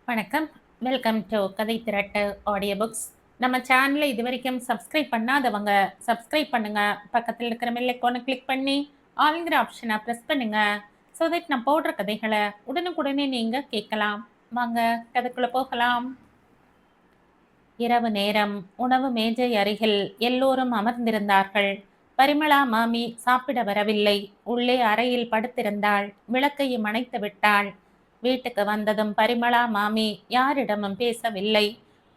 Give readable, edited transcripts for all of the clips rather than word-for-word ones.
வணக்கம். Welcome to கதை திரட்டு audio books. நம்ம சேனலை இது வரைக்கும் சப்ஸ்கிரைப் பண்ணாதவங்க சப்ஸ்கிரைப் பண்ணுங்க. பக்கத்தில் இருக்கிற பெல் ஐகானை கிளிக் பண்ணி ஆல்ங்கிற ஆப்ஷனை ப்ரெஸ் பண்ணுங்க. ஸோ தட் நான் போடுற கதைகளை உடனுக்குடனே நீங்க கேட்கலாம். வாங்க கதைக்குள்ள போகலாம். இரவு நேரம். உணவு மேஜை அருகில் எல்லோரும் அமர்ந்திருந்தார்கள். பரிமளா மாமி சாப்பிட வரவில்லை. உள்ளே அறையில் படுத்திருந்தாள். விளக்கையும் அணைத்து விட்டாள். வீட்டுக்கு வந்ததும் பரிமளா மாமி யாரிடமும் பேசவில்லை.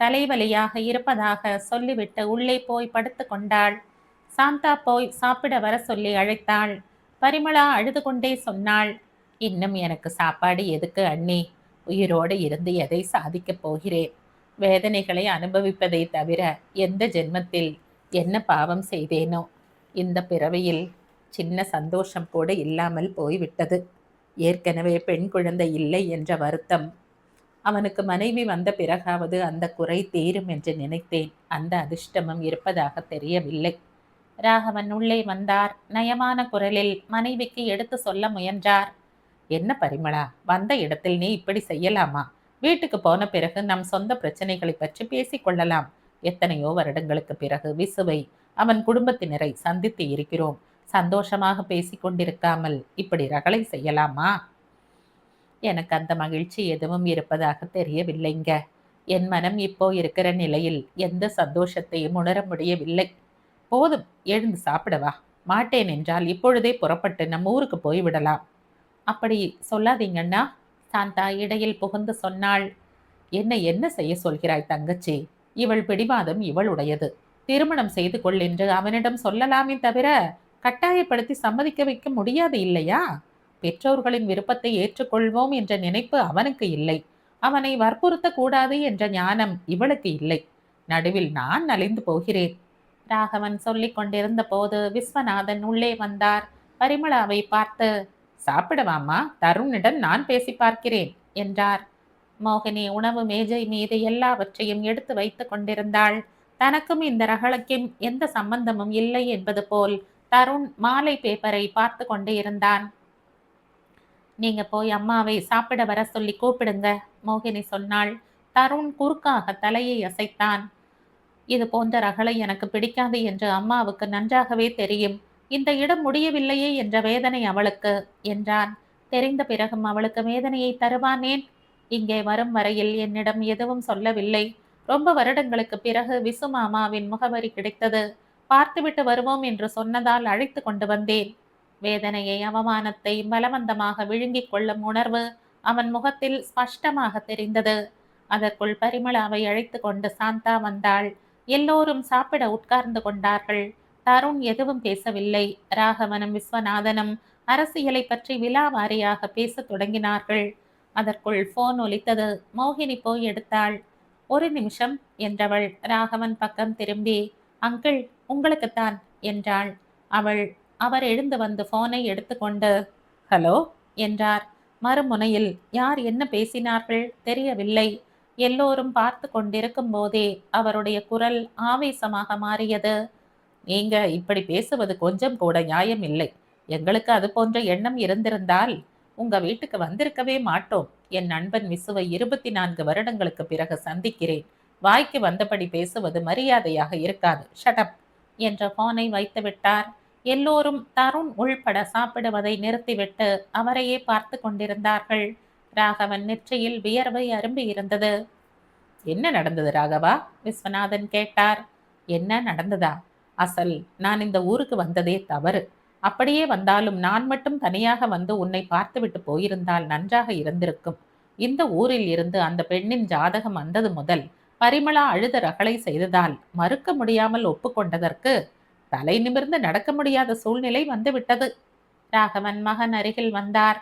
தலைவலியாக இருப்பதாக சொல்லிவிட்டு உள்ளே போய் படுத்து கொண்டாள். சாந்தா போய் சாப்பிட வர சொல்லி அழைத்தாள். பரிமளா அழுது கொண்டே சொன்னாள், இன்னும் எனக்கு சாப்பாடு எதுக்கு அண்ணி? உயிரோடு இருந்து எதை சாதிக்கப் போகிறேன்? வேதனைகளை அனுபவிப்பதை தவிர எந்த ஜென்மத்தில் என்ன பாவம் செய்தேனோ? இந்த பிறவியில் சின்ன சந்தோஷம் கூட இல்லாமல் போய்விட்டது. ஏற்கனவே பெண் குழந்தை இல்லை என்ற வருத்தம். அவனுக்கு மனைவி வந்த பிறகாவது அந்த குறை தீரும் என்று நினைத்தேன். அந்த அதிர்ஷ்டமும் இருப்பதாக தெரியவில்லை. ராகவன் உள்ளே வந்தார். நயமான குரலில் மனைவிக்கு எடுத்து சொல்ல முயன்றார். என்ன பரிமளா, வந்த இடத்தில் நீ இப்படி செய்யலாமா? வீட்டுக்கு போன பிறகு நம் சொந்த பிரச்சனைகளை பற்றி பேசிக்கொள்ளலாம். எத்தனையோ வருடங்களுக்கு பிறகு விசுவை அவன் குடும்பத்தினரை சந்தித்து இருக்கிறோம். சந்தோஷமாக பேசிக்கொண்டிருக்காமல் இப்படி ரகளை செய்யலாமா? எனக்கு அந்த மகிழ்ச்சி எதுவும் இருப்பதாக தெரியவில்லைங்க. என் மனம் இப்போ இருக்கிற நிலையில் எந்த சந்தோஷத்தையும் உணர முடியவில்லை. போதும், எழுந்து சாப்பிடவா. மாட்டேன் என்றால் இப்பொழுதே புறப்பட்டு நம்ம ஊருக்கு போய்விடலாம். அப்படி சொல்லாதீங்கண்ணா, சாந்தா இடையில் புகுந்து சொன்னாள். என்ன செய்ய சொல்கிறாய் தங்கச்சி? இவள் பிடிவாதம் இவளுடையது. திருமணம் செய்து கொள் என்று அவனிடம் சொல்லலாமே தவிர கட்டாயப்படுத்தி சம்மதிக்க வைக்க முடியாது இல்லையா? பெற்றோர்களின் விருப்பத்தை ஏற்றுக்கொள்வோம் என்ற நினைப்பு அவனுக்கு இல்லை. அவனை வற்புறுத்த கூடாது என்ற ஞானம் இவளுக்கு இல்லை. நடுவில் நான் நலிந்து போகிறேன். ராகவன் சொல்லிக் கொண்டிருந்த போது விஸ்வநாதன் உள்ளே வந்தார். பரிமளாவை பார்த்து, சாப்பிடவாமா, தருணிடம் நான் பேசி பார்க்கிறேன் என்றார். மோகினி உணவு மேஜை மீது எல்லாவற்றையும் எடுத்து வைத்துக் கொண்டிருந்தாள். தனக்கும் இந்த ரகளுக்கும் எந்த சம்பந்தமும் இல்லை என்பது போல் தருண் மாலை பேப்பரை பார்த்து கொண்டே இருந்தான். நீங்க போய் அம்மாவை சாப்பிட வர சொல்லி கூப்பிடுங்க, மோகினி சொன்னாள். தருண் குறுக்காக தலையை அசைத்தான். இது போன்ற ரகளை எனக்கு பிடிக்காது என்று அம்மாவுக்கு நன்றாகவே தெரியும். இந்த இடம் முடியவில்லையே என்ற வேதனை அவளுக்கு என்றான். தெரிந்த பிறகும் அவளுக்கு வேதனையை தருவானேன்? இங்கே வரும் வரையில் என்னிடம் எதுவும் சொல்லவில்லை. ரொம்ப வருடங்களுக்கு பிறகு விசு மாமாவின் முகவரி கிடைத்தது. பார்த்துவிட்டு வருவோம் என்று சொன்னதால் அழைத்து கொண்டு வந்தேன். வேதனையை, அவமானத்தை பலவந்தமாக விழுங்கிக் கொள்ளும் உணர்வு அவன் முகத்தில் ஸ்பஷ்டமாக தெரிந்தது. அதற்குள் பரிமளாவை அழைத்து கொண்டு சாந்தா வந்தாள். எல்லோரும் சாப்பிட உட்கார்ந்து கொண்டார்கள். தருண் எதுவும் பேசவில்லை. ராகவனும் விஸ்வநாதனும் அரசியலை பற்றி விலாவாரியாக பேசத் தொடங்கினார்கள். அதற்குள் போன் ஒலித்தது. மோகினி போய் எடுத்தாள். ஒரு நிமிஷம் என்றவள் ராகவன் பக்கம் திரும்பி, அங்கிள், உங்களுக்குத்தான் என்றாள். அவர் எழுந்து வந்து போனை எடுத்துக்கொண்டு, ஹலோ என்றார். மறுமுனையில் யார் என்ன பேசினார்கள் தெரியவில்லை. எல்லோரும் பார்த்து கொண்டிருக்கும் போதே அவருடைய குரல் ஆவேசமாக மாறியது. நீங்க இப்படி பேசுவது கொஞ்சம் கூட நியாயம் இல்லை. எங்களுக்கு அது போன்ற எண்ணம் இருந்திருந்தால் உங்க வீட்டுக்கு வந்திருக்கவே மாட்டோம். என் நண்பன் விசுவை 24 வருடங்களுக்கு பிறகு சந்திக்கிறேன். வாய்க்கு வந்தபடி பேசுவது மரியாதையாக இருக்காது. ஷட்டப் என்ற போனை வைத்து விட்டார். எல்லோரும் தருண் உள்பட சாப்பிடுவதை நிறுத்திவிட்டு அவரையே பார்த்து கொண்டிருந்தார்கள். ராகவன் நெற்றியில் வியர்வை அரும்பி இருந்தது. என்ன நடந்தது ராகவா? விஸ்வநாதன் கேட்டார். என்ன நடந்ததா? அசல் நான் இந்த ஊருக்கு வந்ததே தவறு. அப்படியே வந்தாலும் நான் மட்டும் தனியாக வந்து உன்னை பார்த்துவிட்டு போயிருந்தால் நன்றாக இருந்திருக்கும். இந்த ஊரில் இருந்து அந்த பெண்ணின் ஜாதகம் வந்தது முதல் பரிமளா அழுத ரகளை செய்ததால் மறுக்க முடியாமல் ஒப்புக்கொண்டதற்கு தலை நிமிர்ந்து நடக்க முடியாத சூழ்நிலை வந்துவிட்டது. ராகவன் மகன் அருகில் வந்தார்.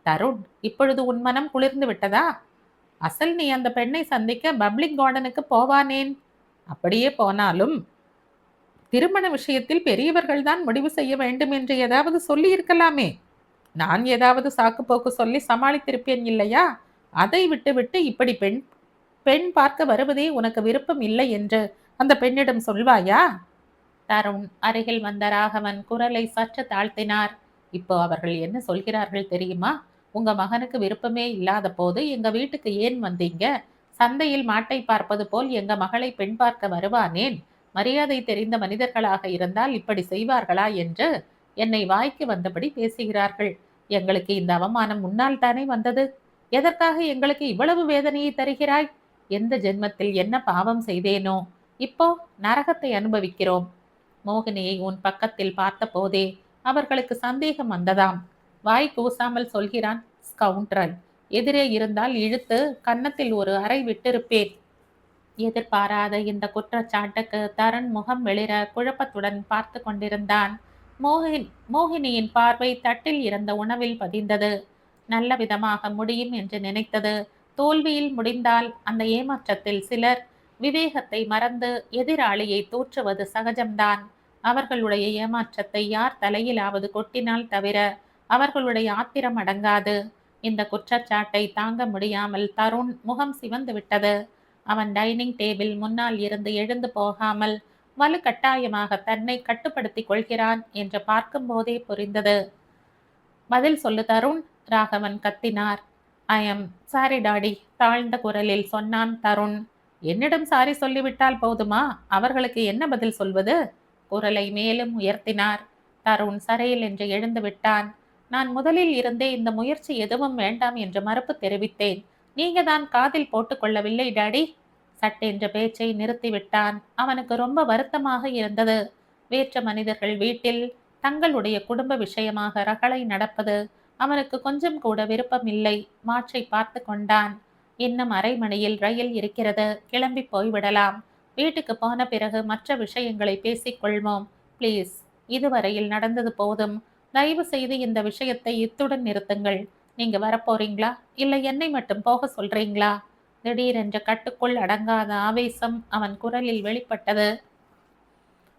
தருண், இப்பொழுது உன் மனம் குளிர்ந்து விட்டதா? அசல் நீ அந்த பெண்ணை சந்திக்க பப்ளிக் கார்டனுக்கு போவானேன்? அப்படியே போனாலும் திருமண விஷயத்தில் பெரியவர்கள் தான் முடிவு செய்ய வேண்டும் என்று ஏதாவது சொல்லி இருக்கலாமே. நான் ஏதாவது சாக்கு போக்கு சொல்லி சமாளித்திருப்பேன் இல்லையா? அதை விட்டு இப்படி பெண் பார்க்க வருவதே உனக்கு விருப்பம் இல்லை என்று அந்த பெண்ணிடம் சொல்வாயா? தருண் அருகில் வந்த ராகவன் குரலை சற்று தாழ்த்தினார். இப்போ அவர்கள் என்ன சொல்கிறார்கள் தெரியுமா? உங்க மகனுக்கு விருப்பமே இல்லாத போது எங்க வீட்டுக்கு ஏன் வந்தீங்க? சந்தையில் மாட்டை பார்ப்பது போல் எங்க மகளை பெண் பார்க்க வருவானேன்? மரியாதை தெரிந்த மனிதர்களாக இருந்தால் இப்படி செய்வார்களா என்று என்னை வாய்க்கு வந்தபடி பேசுகிறார்கள். எங்களுக்கு இந்த அவமானம் முன்னால் தானே வந்தது. எதற்காக எங்களுக்கு இவ்வளவு வேதனையை தருகிறாய்? எந்த ஜென்மத்தில் என்ன பாவம் செய்தேனோ இப்போ நரகத்தை அனுபவிக்கிறோம். மோகினியை உன் பக்கத்தில் பார்த்த போதே அவர்களுக்கு சந்தேகம் வந்ததாம். வாய் கூசாமல் சொல்கிறான், ஸ்கவுண்ட்ரல். எதிரே இருந்தால் இழுத்து கன்னத்தில் ஒரு அறை விட்டிருப்பேன். எதிர்பாராத இந்த குற்றச்சாட்டுக்கு தருண் முகம் வெளிர குழப்பத்துடன் பார்த்து கொண்டிருந்தான். மோகினியின் பார்வை தட்டில் இருந்த உணவில் பதிந்தது. நல்ல விதமாக முடியும் என்று நினைத்தது. தோல்வியில் முடிந்தால் அந்த ஏமாற்றத்தில் சிலர் விவேகத்தை மறந்து எதிராளியை தூற்றுவது சகஜம்தான். அவர்களுடைய ஏமாற்றத்தை யார் தலையிலாவது கொட்டினால் தவிர அவர்களுடைய ஆத்திரம் அடங்காது. இந்த குற்றச்சாட்டை தாங்க முடியாமல் தருண் முகம் சிவந்து விட்டது. அவன் டைனிங் டேபிள் முன்னால் இருந்து எழுந்து போகாமல் வலுக்கட்டாயமாக தன்னை கட்டுப்படுத்திக் கொள்கிறான் என்று பார்க்கும் போதே புரிந்தது. பதில் சொல்லு தருண், ராகவன் கத்தினார். ஐ எம் சாரி டாடி, தாழ்ந்த குரலில் சொன்னான் தருண். என்னிடம் சாரி சொல்லிவிட்டால் போதுமா? அவர்களுக்கு என்ன பதில் சொல்வது? குரலை மேலும் உயர்த்தினார். தருண் சரையில் என்று எழுந்து விட்டான். நான் முதலில் இருந்தே இந்த முயற்சி எதுவும் வேண்டாம் என்று மறுப்பு தெரிவித்தேன். நீங்க தான் காதில் போட்டுக்கொள்ளவில்லை டாடி. சட்டென்ற பேச்சை நிறுத்திவிட்டான். அவனுக்கு ரொம்ப வருத்தமாக இருந்தது. வேற்று மனிதர்கள் வீட்டில் தங்களுடைய குடும்ப விஷயமாக ரகளை நடப்பது அவனுக்கு கொஞ்சம் கூட விருப்பமில்லை. மாற்றை பார்த்து கொண்டான். இன்னும் அரை மணியில் ரயில் இருக்கிறது, கிளம்பி போய்விடலாம். வீட்டுக்கு போன பிறகு மற்ற விஷயங்களை பேசிக்கொள்வோம். ப்ளீஸ், இதுவரையில் நடந்தது போதும். தயவு செய்து இந்த விஷயத்தை இத்துடன் நிறுத்துங்கள். நீங்க வரப்போறீங்களா இல்லை என்னை மட்டும் போக சொல்றீங்களா? திடீரென்ற கட்டுக்குள் அடங்காத ஆவேசம் அவன் குரலில் வெளிப்பட்டது.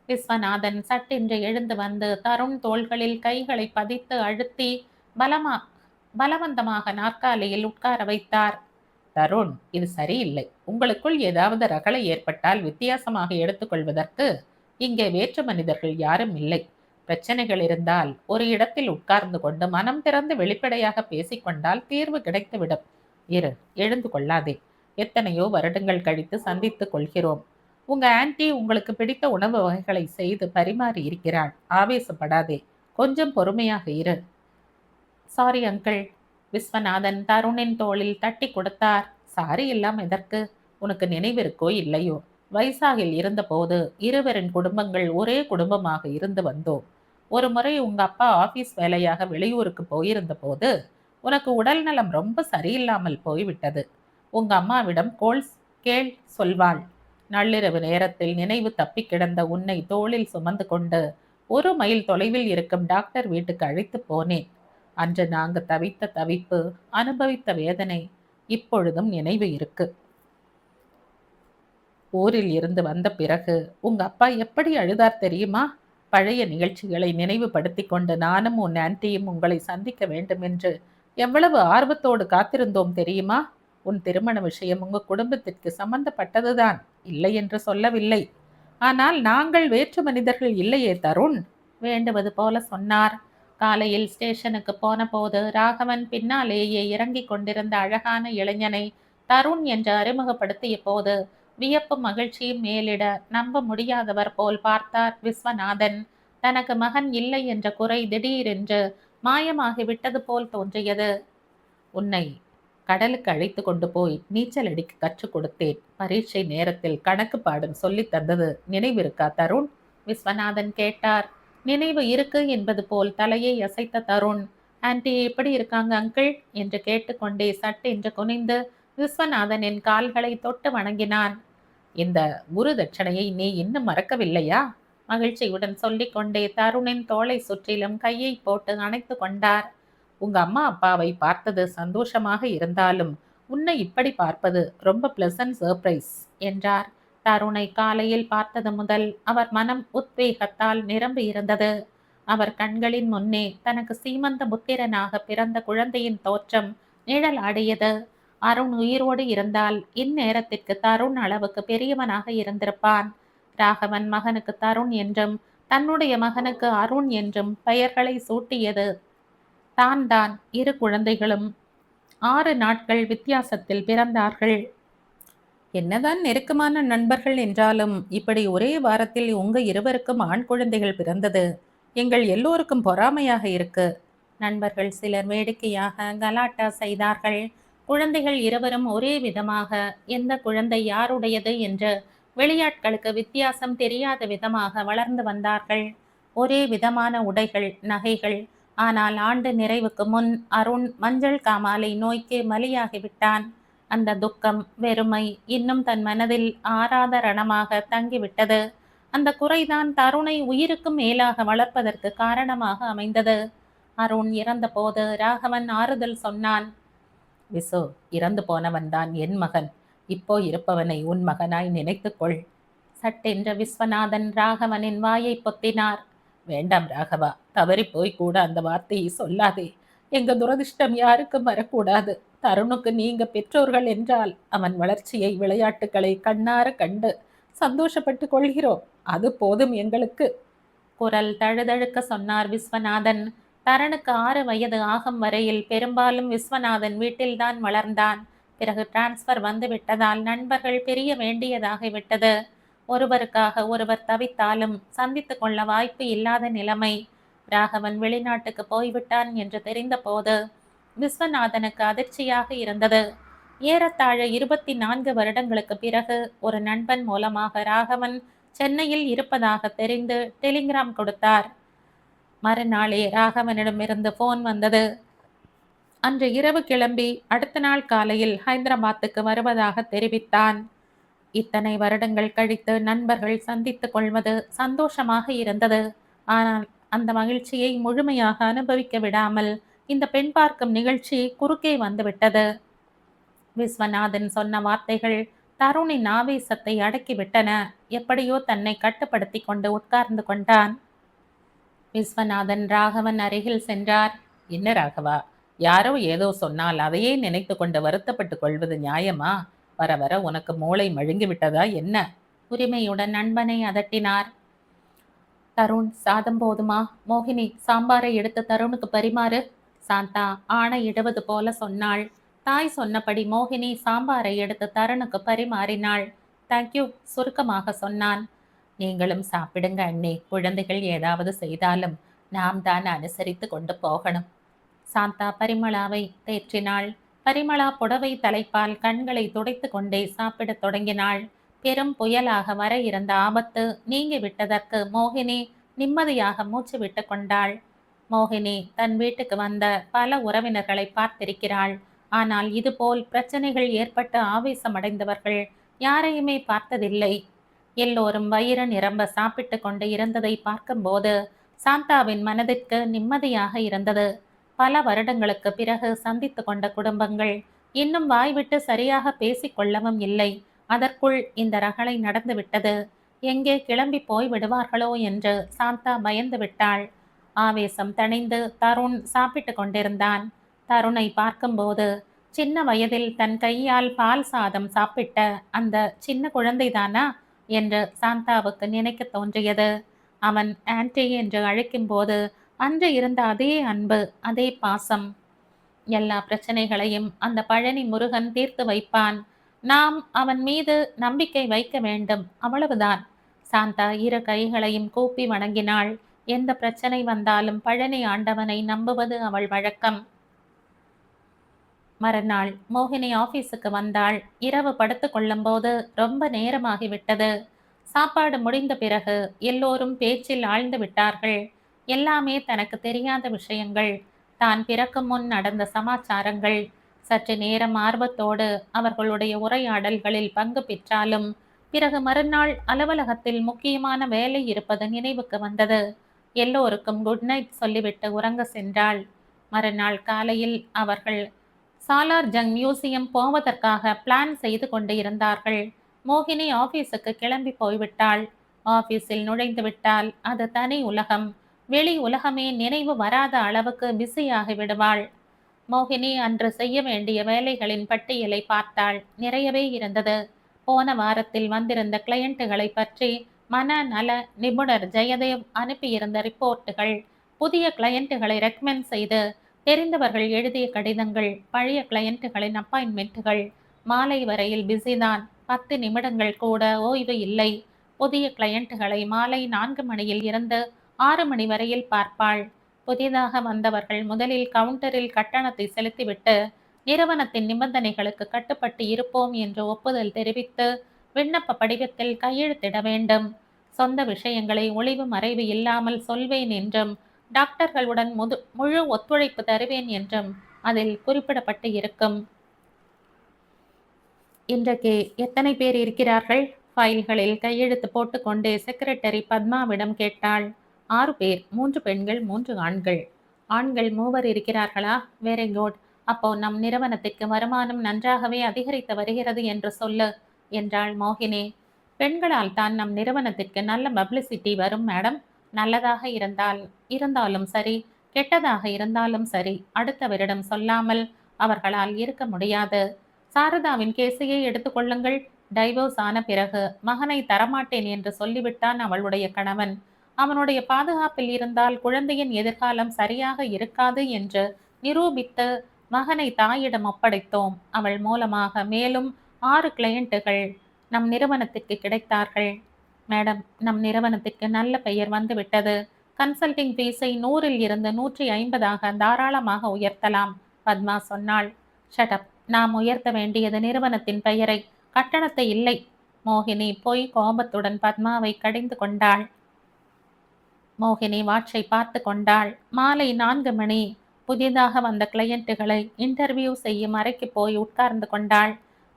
விஸ்வநாதன் சட்டென்று எழுந்து வந்து தருண் தோள்களில் கைகளை பதித்து அழுத்தி பலவந்தமாக நாற்காலியில் உட்கார வைத்தார். தருண், இது சரியில்லை. உங்களுக்குள் ஏதாவது ரகளை ஏற்பட்டால் வித்தியாசமாக எடுத்துக்கொள்வதற்கு இங்கே வேற்று மனிதர்கள் யாரும் இல்லை. பிரச்சனைகள் இருந்தால் ஒரு இடத்தில் உட்கார்ந்து கொண்டு மனம் திறந்து வெளிப்படையாக பேசிக்கொண்டால் தீர்வு கிடைத்துவிடும். எழுந்து கொள்ளாதே. எத்தனையோ வருடங்கள் கழித்து சந்தித்துக் கொள்கிறோம். உங்க ஆன்டி உங்களுக்கு பிடித்த உணவு வகைகளை செய்து பரிமாறி இருக்கிறாள். ஆவேசப்படாதே, கொஞ்சம் பொறுமையாக இரு. Sorry uncle. விஸ்வநாதன் தருணின் தோளில் தட்டி கொடுத்தார். சாரி எல்லாம் எதற்கு? உனக்கு நினைவிருக்கோ இல்லையோ, வைசாகில் இருந்தபோது இருவரின் குடும்பங்கள் ஒரே குடும்பமாக இருந்து வந்தோம். ஒரு முறை உங்க அப்பா ஆபீஸ் வேலையாக வெளியூருக்கு போயிருந்த போது உனக்கு உடல் நலம் ரொம்ப சரியில்லாமல் போய்விட்டது. உங்க அம்மாவிடம் கேள் சொல்வாள். நள்ளிரவு நேரத்தில் நினைவு தப்பி கிடந்த உன்னை தோளில் சுமந்து கொண்டு 1 மைல் தொலைவில் இருக்கும் டாக்டர் வீட்டுக்கு அழைத்து போனேன். அன்று நாங்க தவித்த தவிப்பு, அனுபவித்த வேதனை இப்பொழுதும் நினைவு இருக்கு. ஊரில் இருந்து வந்த பிறகு உங்க அப்பா எப்படி அழுதார் தெரியுமா? பழைய நிகழ்ச்சிகளை நினைவுபடுத்தி கொண்டு நானும் உன் ஆன்ட்டியும் உங்களை சந்திக்க வேண்டும் என்று எவ்வளவு ஆர்வத்தோடு காத்திருந்தோம் தெரியுமா? உன் திருமண விஷயம் உங்க குடும்பத்திற்கு சம்பந்தப்பட்டதுதான், இல்லை என்று சொல்லவில்லை. ஆனால் நாங்கள் வேற்று மனிதர்கள் இல்லையே தருண். வேண்டுவது போல சொன்னார். காலையில் ஸ்டேஷனுக்கு போன போது ராகவன் பின்னாலேயே இறங்கிக் கொண்டிருந்த அழகான இளைஞனை தருண் என்று அறிமுகப்படுத்திய போது வியப்பும் மகிழ்ச்சியும் மேலிட நம்ப முடியாதவர் போல் பார்த்தார் விஸ்வநாதன். தனக்கு மகன் இல்லை என்ற குறை திடீரென்று மாயமாகி விட்டது போல் தோன்றியது. உன்னை கடலுக்கு அழைத்து கொண்டு போய் நீச்சல் அடிக்க கற்றுக் கொடுத்தேன். பரீட்சை நேரத்தில் கணக்கு பாடம் சொல்லி தந்தது நினைவிருக்கா தருண்? விஸ்வநாதன் கேட்டார். நினைவு இருக்கு என்பது போல் தலையை அசைத்த தருண், ஆன்டி எப்படி இருக்காங்க அங்கிள் என்று கேட்டுக்கொண்டே சட்டென்று குனிந்து விஸ்வநாதனின் கால்களை தொட்டு வணங்கினான். இந்த குரு தட்சணையை நீ இன்னும் மறக்கவில்லையா? மகிழ்ச்சியுடன் சொல்லிக்கொண்டே தருணின் தோளை சுற்றிலும் கையை போட்டு அணைத்து கொண்டார். உங்க அம்மா அப்பாவை பார்த்தது சந்தோஷமாக இருந்தாலும் உன்னை இப்படி பார்ப்பது ரொம்ப பிளசன்ட் சர்ப்ரைஸ் என்றார். தருணை காலையில் பார்த்தது முதல் அவர் மனம் உத்வேகத்தால் நிரம்பி இருந்தது. அவர் கண்களின் முன்னே தனக்கு சீமந்த புத்திரனாக பிறந்த குழந்தையின் தோற்றம் நிழல் ஆடியது. அருண் உயிரோடு இருந்தால் இந்நேரத்திற்கு தருண் அளவுக்கு பெரியவனாக இருந்திருப்பான். ராகவன் மகனுக்கு தருண் என்றும் தன்னுடைய மகனுக்கு அருண் என்றும் பெயர்களை சூட்டியது தான். 2 குழந்தைகளும் 6 நாட்கள் வித்தியாசத்தில் பிறந்தார்கள். என்னதான் நெருக்கமான நண்பர்கள் என்றாலும் இப்படி ஒரே வாரத்தில் உங்க இருவருக்கும் ஆண் குழந்தைகள் பிறந்தது எங்கள் எல்லோருக்கும் பொறாமையாக இருக்கு. நண்பர்கள் சிலர் வேடிக்கையாக கலாட்டா செய்தார்கள். குழந்தைகள் இருவரும் ஒரே விதமாக, எந்த குழந்தை யாருடையது என்று வெளியாட்களுக்கு வித்தியாசம் தெரியாத விதமாக வளர்ந்து வந்தார்கள். ஒரே விதமான உடைகள், நகைகள். ஆனால் ஆண்டு நிறைவுக்கு முன் அருண் மஞ்சள் காமாலை நோய்க்கு பலியாகிவிட்டான். அந்த துக்கம், வெறுமை இன்னும் தன் மனதில் ஆறாத ரணமாக தங்கிவிட்டது. அந்த குறைதான் தருணை உயிருக்கும் மேலாக வளர்ப்பதற்கு காரணமாக அமைந்தது. அருண் இறந்தபோது ராகவன் ஆறுதல் சொன்னான். விசு, இறந்து போனவன் தான் என் மகன். இப்போ இருப்பவனை உன் மகனாய் நினைத்துக்கொள். சட்டென்ற விஸ்வநாதன் ராகவனின் வாயை பொத்தினார். வேண்டாம் ராகவா, தவறி போய் கூட அந்த வார்த்தையை சொல்லாதே. எங்க துரதிர்ஷ்டம் யாருக்கும் வரக்கூடாது. தருணுக்கு நீங்க பெற்றோர்கள் என்றால் அவன் வளர்ச்சியை, விளையாட்டுகளை கண்ணார கண்டு சந்தோஷப்பட்டு கொள்கிறோம். அது போதும் எங்களுக்கு. குரல் தழுதழுக்க சொன்னார் விஸ்வநாதன். தரனுக்கு 6 வயது ஆகும் வரையில் பெரும்பாலும் விஸ்வநாதன் வீட்டில்தான் வளர்ந்தான். பிறகு டிரான்ஸ்பர் வந்து விட்டதால் நண்பர்கள் பிரிய வேண்டியதாகிவிட்டது. ஒருவருக்காக ஒருவர் தவித்தாலும் சந்தித்து கொள்ள வாய்ப்பு இல்லாத நிலைமை. ராகவன் வெளிநாட்டுக்கு போய்விட்டான் என்று தெரிந்த போது விஸ்வநாதனுக்கு அதிர்ச்சியாக இருந்தது. ஏறத்தாழ 24 வருடங்களுக்கு பிறகு ஒரு நண்பன் மூலமாக ராகவன் சென்னையில் இருப்பதாக தெரிந்து டெலிகிராம் கொடுத்தார். மறுநாளே ராகவனிடமிருந்து போன் வந்தது. அன்று இரவு கிளம்பி அடுத்த நாள் காலையில் ஹைதராபாத்துக்கு வருவதாக தெரிவித்தான். இத்தனை வருடங்கள் கழித்து நண்பர்கள் சந்தித்துக் கொள்வது சந்தோஷமாக இருந்தது. ஆனால் அந்த மகிழ்ச்சியை முழுமையாக அனுபவிக்க விடாமல் இந்த பெண் பார்க்கும் நிகழ்ச்சி குறுக்கே வந்துவிட்டது. விஸ்வநாதன் சொன்ன வார்த்தைகள் தருணின் ஆவேசத்தை அடக்கிவிட்டன. எப்படியோ தன்னை கட்டுப்படுத்தி கொண்டு உட்கார்ந்து கொண்டான். விஸ்வநாதன் ராகவன் அருகில் சென்றார். என்ன ராகவா, யாரோ ஏதோ சொன்னால் அதையே நினைத்து கொண்டு வருத்தப்பட்டு கொள்வது நியாயமா? வர வர உனக்கு மூளை மழுங்கி விட்டதா என்ன? உரிமையுடன் நண்பனை அதட்டினார். தருண், சாதம் போதுமா? மோகினி, சாம்பாரை எடுத்து தருணுக்கு பரிமாறு. சாந்தா ஆணையிடுவது போல சொன்னாள். தாய் சொன்னபடி மோகினி சாம்பாரை எடுத்து தருணுக்கு பரிமாறினாள். தேங்க்யூ, சுருக்கமாக சொன்னான். நீங்களும் சாப்பிடுங்க அண்ணே. குழந்தைகள் ஏதாவது செய்தாலும் நாம் தான் அனுசரித்து கொண்டு போகணும். சாந்தா பரிமளாவை தேற்றினாள். பரிமளா புடவை தலைப்பால் கண்களை துடைத்து கொண்டே சாப்பிடத் தொடங்கினாள். பெரும் புயலாக வர இருந்த ஆபத்து நீங்கி விட்டதற்கு மோகினி நிம்மதியாக மூச்சு விட்டு கொண்டாள். மோகினி தன் வீட்டுக்கு வந்த பல உறவினர்களை பார்த்திருக்கிறாள். ஆனால் இதுபோல் பிரச்சனைகள் ஏற்பட்டு ஆவேசமடைந்தவர்கள் யாரையுமே பார்த்ததில்லை. எல்லோரும் வயிறு நிரம்ப சாப்பிட்டு கொண்டு இருந்ததை பார்க்கும்போது சாந்தாவின் மனதிற்கு நிம்மதியாக இருந்தது. பல வருடங்களுக்கு பிறகு சந்தித்து கொண்ட குடும்பங்கள் இன்னும் வாய்விட்டு சரியாக பேசிக்கொள்ளவும் இல்லை. அதற்குள் இந்த ரகளை நடந்துவிட்டது. எங்கே கிளம்பி போய் விடுவார்களோ என்று சாந்தா பயந்து விட்டாள். ஆவேசம் தணிந்து தருண் சாப்பிட்டு கொண்டிருந்தான். தருணை பார்க்கும்போது சின்ன வயதில் தன் கையால் பால் சாதம் சாப்பிட்ட அந்த சின்ன குழந்தைதானா என்று சாந்தாவுக்கு நினைக்க தோன்றியது. அவன் ஆன்டி என்று அழைக்கும்போது அன்று இருந்த அதே அன்பு, அதே பாசம். எல்லா பிரச்சனைகளையும் அந்த பழனி முருகன் தீர்த்து வைப்பான். நாம் அவன் மீது நம்பிக்கை வைக்க வேண்டும், அவ்வளவுதான். சாந்தா 2 கைகளையும் கூப்பி வணங்கினாள். எந்த பிரச்சனை வந்தாலும் பழனி ஆண்டவனை நம்புவது அவள் வழக்கம். மறுநாள் மோகினி ஆபீஸுக்கு வந்தாள். இரவு படுத்து கொள்ளும்போது ரொம்ப நேரமாகிவிட்டது. சாப்பாடு முடிந்த பிறகு எல்லோரும் பேச்சில் ஆழ்ந்து விட்டார்கள். எல்லாமே தனக்கு தெரியாத விஷயங்கள், தான் பிறக்கும் முன் நடந்த சமாச்சாரங்கள். சற்று நேரம் ஆர்வத்தோடு அவர்களுடைய உரையாடல்களில் பங்கு பெற்றாலும் பிறகு மறுநாள் அலுவலகத்தில் முக்கியமான வேலை இருப்பது நினைவுக்கு வந்தது. எல்லோருக்கும் குட் நைட் சொல்லிவிட்டு உறங்க சென்றாள். மறுநாள் காலையில் அவர்கள் சாலார் ஜங் மியூசியம் போவதற்காக பிளான் செய்து கொண்டு இருந்தார்கள். மோகினி ஆபீஸுக்கு கிளம்பி போய்விட்டாள். ஆபீஸில் நுழைந்து விட்டால் அது தனி உலகம். வெளி உலகமே நினைவு வராத அளவுக்கு பிஸியாகி விடுவாள். மோகினி அன்று செய்ய வேண்டிய வேலைகளின் பட்டியலை பார்த்தாள். நிறையவே இருந்தது. போன வாரத்தில் வந்திருந்த கிளையண்ட்டுகளை பற்றி மன நல நிபுணர் ஜெயதேவ் அனுப்பியிருந்த ரிப்போர்ட்டுகள், புதிய கிளையண்ட்டுகளை ரெக்கமெண்ட் செய்து தெரிந்தவர்கள் எழுதிய கடிதங்கள், பழைய கிளையண்ட்டுகளின் அப்பாயின்மெண்ட்டுகள். மாலை வரையில் பிஸிதான். 10 நிமிடங்கள் கூட ஓய்வு இல்லை. புதிய கிளையண்ட்டுகளை மாலை 4 மணியில் இருந்து 6 மணி வரையில் பார்ப்பாள். புதிதாக வந்தவர்கள் முதலில் கவுண்டரில் கட்டணத்தை செலுத்திவிட்டு நிறுவனத்தின் நிபந்தனைகளுக்கு கட்டுப்பட்டு இருப்போம் என்று ஒப்புதல் தெரிவித்து விண்ணப்ப படிவத்தில் கையெழுத்திட வேண்டும். சொந்த விஷயங்களை ஒளிவு மறைவு இல்லாமல் சொல்வேன் என்றும் டாக்டர்களுடன் முழு ஒத்துழைப்பு தருவேன் என்றும் அதில் குறிப்பிடப்பட்டு இருக்கும். இன்றைக்கு எத்தனை பேர் இருக்கிறார்கள்? ஃபைல்களில் கையெழுத்து போட்டுக்கொண்டே செக்ரட்டரி பத்மாவிடம் கேட்டாள். 6 பேர். 3 பெண்கள், 3 ஆண்கள். ஆண்கள் 3 இருக்கிறார்களா? Very good. அப்போ நம் நிறுவனத்திற்கு வருமானம் நன்றாகவே அதிகரித்து வருகிறது என்று சொல்லு என்றாள் மோகினி. பெண்களால் தான் நம் நிறுவனத்திற்கு நல்ல பப்ளிசிட்டி வரும் மேடம். நல்லதாக இருந்தாலும் சரி, கெட்டதாக இருந்தாலும் சரி, அடுத்தவரிடம் சொல்லாமல் அவர்களால் இருக்க முடியாது. சாரதாவின் கேஸையே எடுத்துக்கொள்ளுங்கள். டைவோர்ஸ் ஆன பிறகு மகனை தரமாட்டேன் என்று சொல்லிவிட்டான் அவளுடைய கணவன். அவனுடைய பாதுகாப்பில் இருந்தால் குழந்தையின் எதிர்காலம் சரியாக இருக்காது என்று நிரூபித்து மகனை தாயிடம் ஒப்படைத்தோம். அவள் மூலமாக மேலும் 6 கிளையண்ட்டுகள் நம் நிறுவனத்திற்கு கிடைத்தார்கள். மேடம், நம் நிறுவனத்திற்கு நல்ல பெயர் வந்துவிட்டது. கன்சல்டிங் ஃபீஸை 100ல் இருந்து 150ஆக தாராளமாக உயர்த்தலாம், பத்மா சொன்னாள். ஷட்டப். நாம் உயர்த்த வேண்டியது நிறுவனத்தின் பெயரை, கட்டணத்தை இல்லை. மோகினி போய் கோபத்துடன் பத்மாவை கடிந்து கொண்டாள். மோகினி வாட்சை பார்த்து கொண்டாள். மாலை 4 மணி. புதிதாக வந்த கிளையண்ட்டுகளை இன்டர்வியூ செய்யும் அறைக்கு போய் உட்கார்ந்து கொண்டாள்.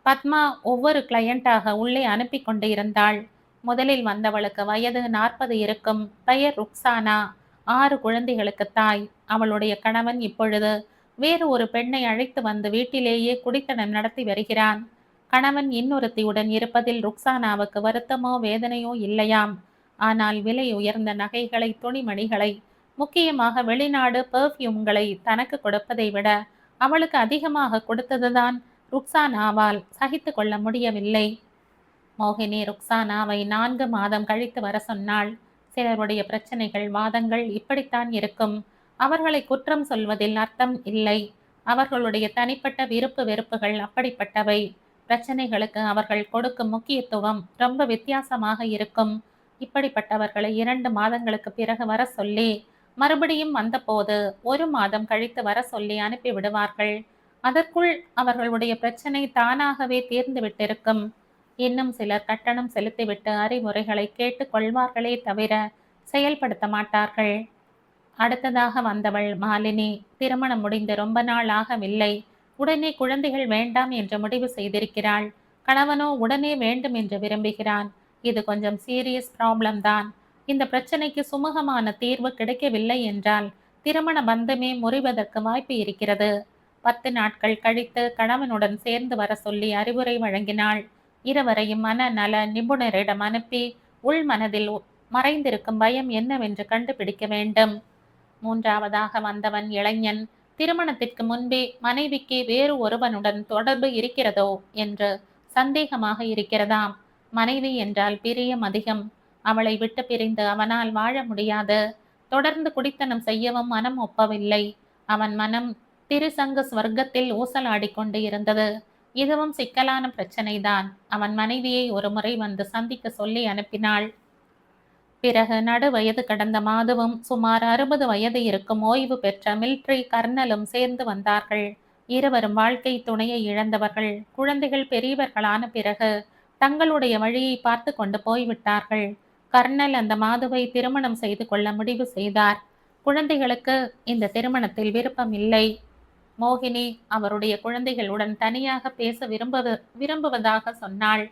பத்மா ஒவ்வொரு கிளையண்டாக உள்ளே அனுப்பி கொண்டு இருந்தாள். முதலில் வந்தவளுக்கு வயது 40 இருக்கும். பெயர் ருக்சானா. 6 குழந்தைகளுக்கு தாய். அவளுடைய கணவன் இப்பொழுது வேறு ஒரு பெண்ணை அழைத்து வந்து வீட்டிலேயே குடித்தனம் நடத்தி வருகிறான். கணவன் இன்னொருத்தியுடன் இருப்பதில் ருக்சானாவுக்கு வருத்தமோ வேதனையோ இல்லையாம். ஆனால் விலை உயர்ந்த நகைகளை, துணிமணிகளை, முக்கியமாக வெளிநாடு பெர்ஃப்யூம்களை தனக்கு கொடுப்பதை விட அவளுக்கு அதிகமாக கொடுத்ததுதான் ருக்சானாவால் சகித்து கொள்ள முடியவில்லை. மோகினி ருக்சானாவை 4 மாதம் கழித்து வர சொன்னாள். சிலருடைய பிரச்சனைகள், வாதங்கள் இப்படித்தான் இருக்கும். அவர்களை குற்றம் சொல்வதில் அர்த்தம் இல்லை. அவர்களுடைய தனிப்பட்ட விருப்பு வெறுப்புகள் அப்படிப்பட்டவை. பிரச்சனைகளுக்கு அவர்கள் கொடுக்கும் முக்கியத்துவம் ரொம்ப வித்தியாசமாக இருக்கும். இப்படிப்பட்டவர்களை 2 மாதங்களுக்கு பிறகு வர சொல்லி, மறுபடியும் வந்தபோது 1 மாதம் கழித்து வர சொல்லி அனுப்பி விடுவார்கள். அதற்குள் அவர்களுடைய பிரச்சனை தானாகவே தீர்ந்து விட்டிருக்கும். இன்னும் சிலர் கட்டணம் செலுத்திவிட்டு அறிவுரைகளை கேட்டு கொள்வார்களே தவிர செயல்படுத்த மாட்டார்கள். அடுத்ததாக வந்தவள் மாலினி. திருமணம் முடிந்து ரொம்ப நாள் ஆகவில்லை. உடனே குழந்தைகள் வேண்டாம் என்று முடிவு செய்திருக்கிறாள். கணவனோ உடனே வேண்டும் என்று விரும்புகிறான். இது கொஞ்சம் சீரியஸ் ப்ராப்ளம் தான். இந்த பிரச்சனைக்கு சுமூகமான தீர்வு கிடைக்கவில்லை என்றால் திருமண பந்தமே முறிவதற்கு வாய்ப்பு இருக்கிறது. 10 நாட்கள் கழித்து கணவனுடன் சேர்ந்து வர சொல்லி அறிவுரை வழங்கினாள். இருவரையும் மனநல நிபுணரிடம் அனுப்பி உள் மனதில் மறைந்திருக்கும் பயம் என்னவென்று கண்டுபிடிக்க வேண்டும். 3ஆவதாக வந்தவன் இளைஞன். திருமணத்திற்கு முன்பே மனைவிக்கு வேறு ஒருவனுடன் தொடர்பு இருக்கிறதோ என்று சந்தேகமாக இருக்கிறதாம். மனைவி என்றால் பிரியம் அதிகம். அவளை விட்டு பிரிந்து அவனால் வாழ முடியாது. தொடர்ந்து குடித்தனம் செய்யவும் மனம் ஒப்பவில்லை. அவன் மனம் திருசங்க ஸ்வர்க்கத்தில் ஊசலாடிக்கொண்டு இருந்தது. இதுவும் சிக்கலான பிரச்சனைதான். அவன் மனைவியை ஒரு முறை வந்து சந்திக்க சொல்லி அனுப்பினாள். பிறகு நடு வயது கடந்த மாதுவும் சுமார் 60 வயது இருக்கும் ஓய்வு பெற்ற மிலிட்ரி கர்னலும் சேர்ந்து வந்தார்கள். இருவரும் வாழ்க்கை துணையை இழந்தவர்கள். குழந்தைகள் பெரியவர்களான பிறகு தங்களுடைய வழியை பார்த்து கொண்டு போய்விட்டார்கள். கர்னல் அந்த மாதுவை திருமணம் செய்து கொள்ள முடிவு செய்தார். குழந்தைகளுக்கு இந்த திருமணத்தில் விருப்பம் இல்லை. மோகினி அவருடைய குழந்தைகளுடன் தனியாக பேச விரும்புவதாக சொன்னாள்.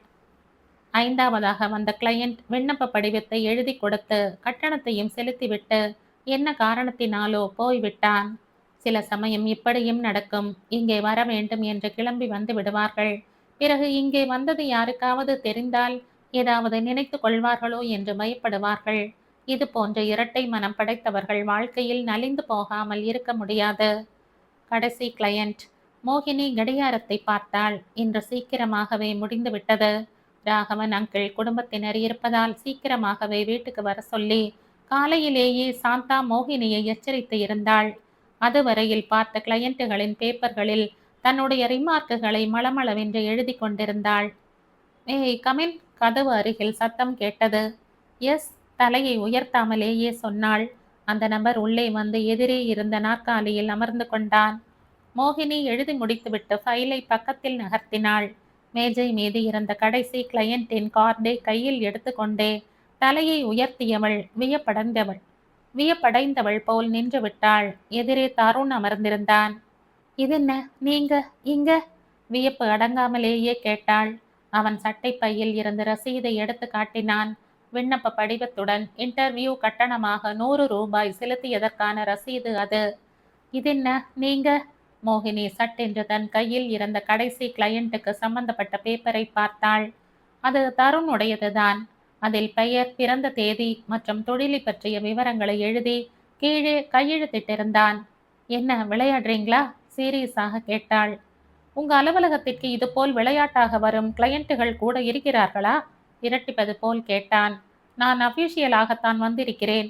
5ஆவதாக வந்த கிளையண்ட் விண்ணப்ப படிவத்தை எழுதி கொடுத்து கட்டணத்தையும் செலுத்திவிட்டு என்ன காரணத்தினாலோ போய்விட்டான். சில சமயம் இப்படியும் நடக்கும். இங்கே வர வேண்டும் என்று கிளம்பி வந்து விடுவார்கள். பிறகு இங்கே வந்தது யாருக்காவது தெரிந்தால் ஏதாவது நினைத்து கொள்வார்களோ என்று பயப்படுவார்கள். இது போன்ற இரட்டை மனம் படைத்தவர்கள் வாழ்க்கையில் நலிந்து போகாமல் இருக்க முடியாது. கடைசி கிளையண்ட். மோகினி கடிகாரத்தை பார்த்தாள். இன்று சீக்கிரமாகவே முடிந்து விட்டது. ராகவன் அங்கிள் குடும்பத்தினர் இருப்பதால் சீக்கிரமாகவே வீட்டுக்கு வர சொல்லி காலையிலேயே சாந்தா மோகினியை எச்சரித்து இருந்தாள். அதுவரையில் பார்த்த கிளையண்ட்டுகளின் பேப்பர்களில் தன்னுடைய ரிமார்க்குகளை மளமளவென்று எழுதி கொண்டிருந்தாள். ஏய் கமின், கதவு அருகில் சத்தம் கேட்டது. எஸ், தலையை உயர்த்தாமலேயே சொன்னாள். அந்த நபர் உள்ளே வந்து எதிரே இருந்த நாற்காலியில் அமர்ந்து கொண்டான். மோகினி எழுதி முடித்துவிட்டு ஃபைலை பக்கத்தில் நகர்த்தினாள். மேஜை மீது இருந்த கடைசி கிளையண்டின் கார்டை கையில் எடுத்துக்கொண்டே தலையை உயர்த்தியவள் வியப்படைந்தவள் போல் நின்று விட்டாள். எதிரே தருண் அமர்ந்திருந்தான். இதென்ன, நீங்க இங்க? வியப்பு அடங்காமலேயே கேட்டாள். அவன் சட்டை பையில் இருந்து ரசீதை எடுத்து காட்டினான். விண்ணப்ப படிவத்துடன் இன்டர்வியூ கட்டணமாக 100 ரூபாய் செலுத்தியதற்கான ரசீது அது. இதென்ன நீங்க? மோகினி சட்டென்று தன் கையில் இருந்த கடைசி கிளையண்ட்டுக்கு சம்பந்தப்பட்ட பேப்பரை பார்த்தாள். அது தருணுடையதுதான். அதில் பெயர், பிறந்த தேதி மற்றும் தொழிலை பற்றிய விவரங்களை எழுதி கீழே கையெழுத்திட்டிருந்தான். என்ன விளையாடுறீங்களா? சீரியஸாக கேட்டாள். உங்க அலுவலகத்திற்கு இதுபோல் விளையாட்டாக வரும் கிளையண்ட்டுகள் கூட இருக்கிறார்களா? இரட்டிப்பது போல் கேட்டான். நான் அபிஷியலாகத்தான் வந்திருக்கிறேன்.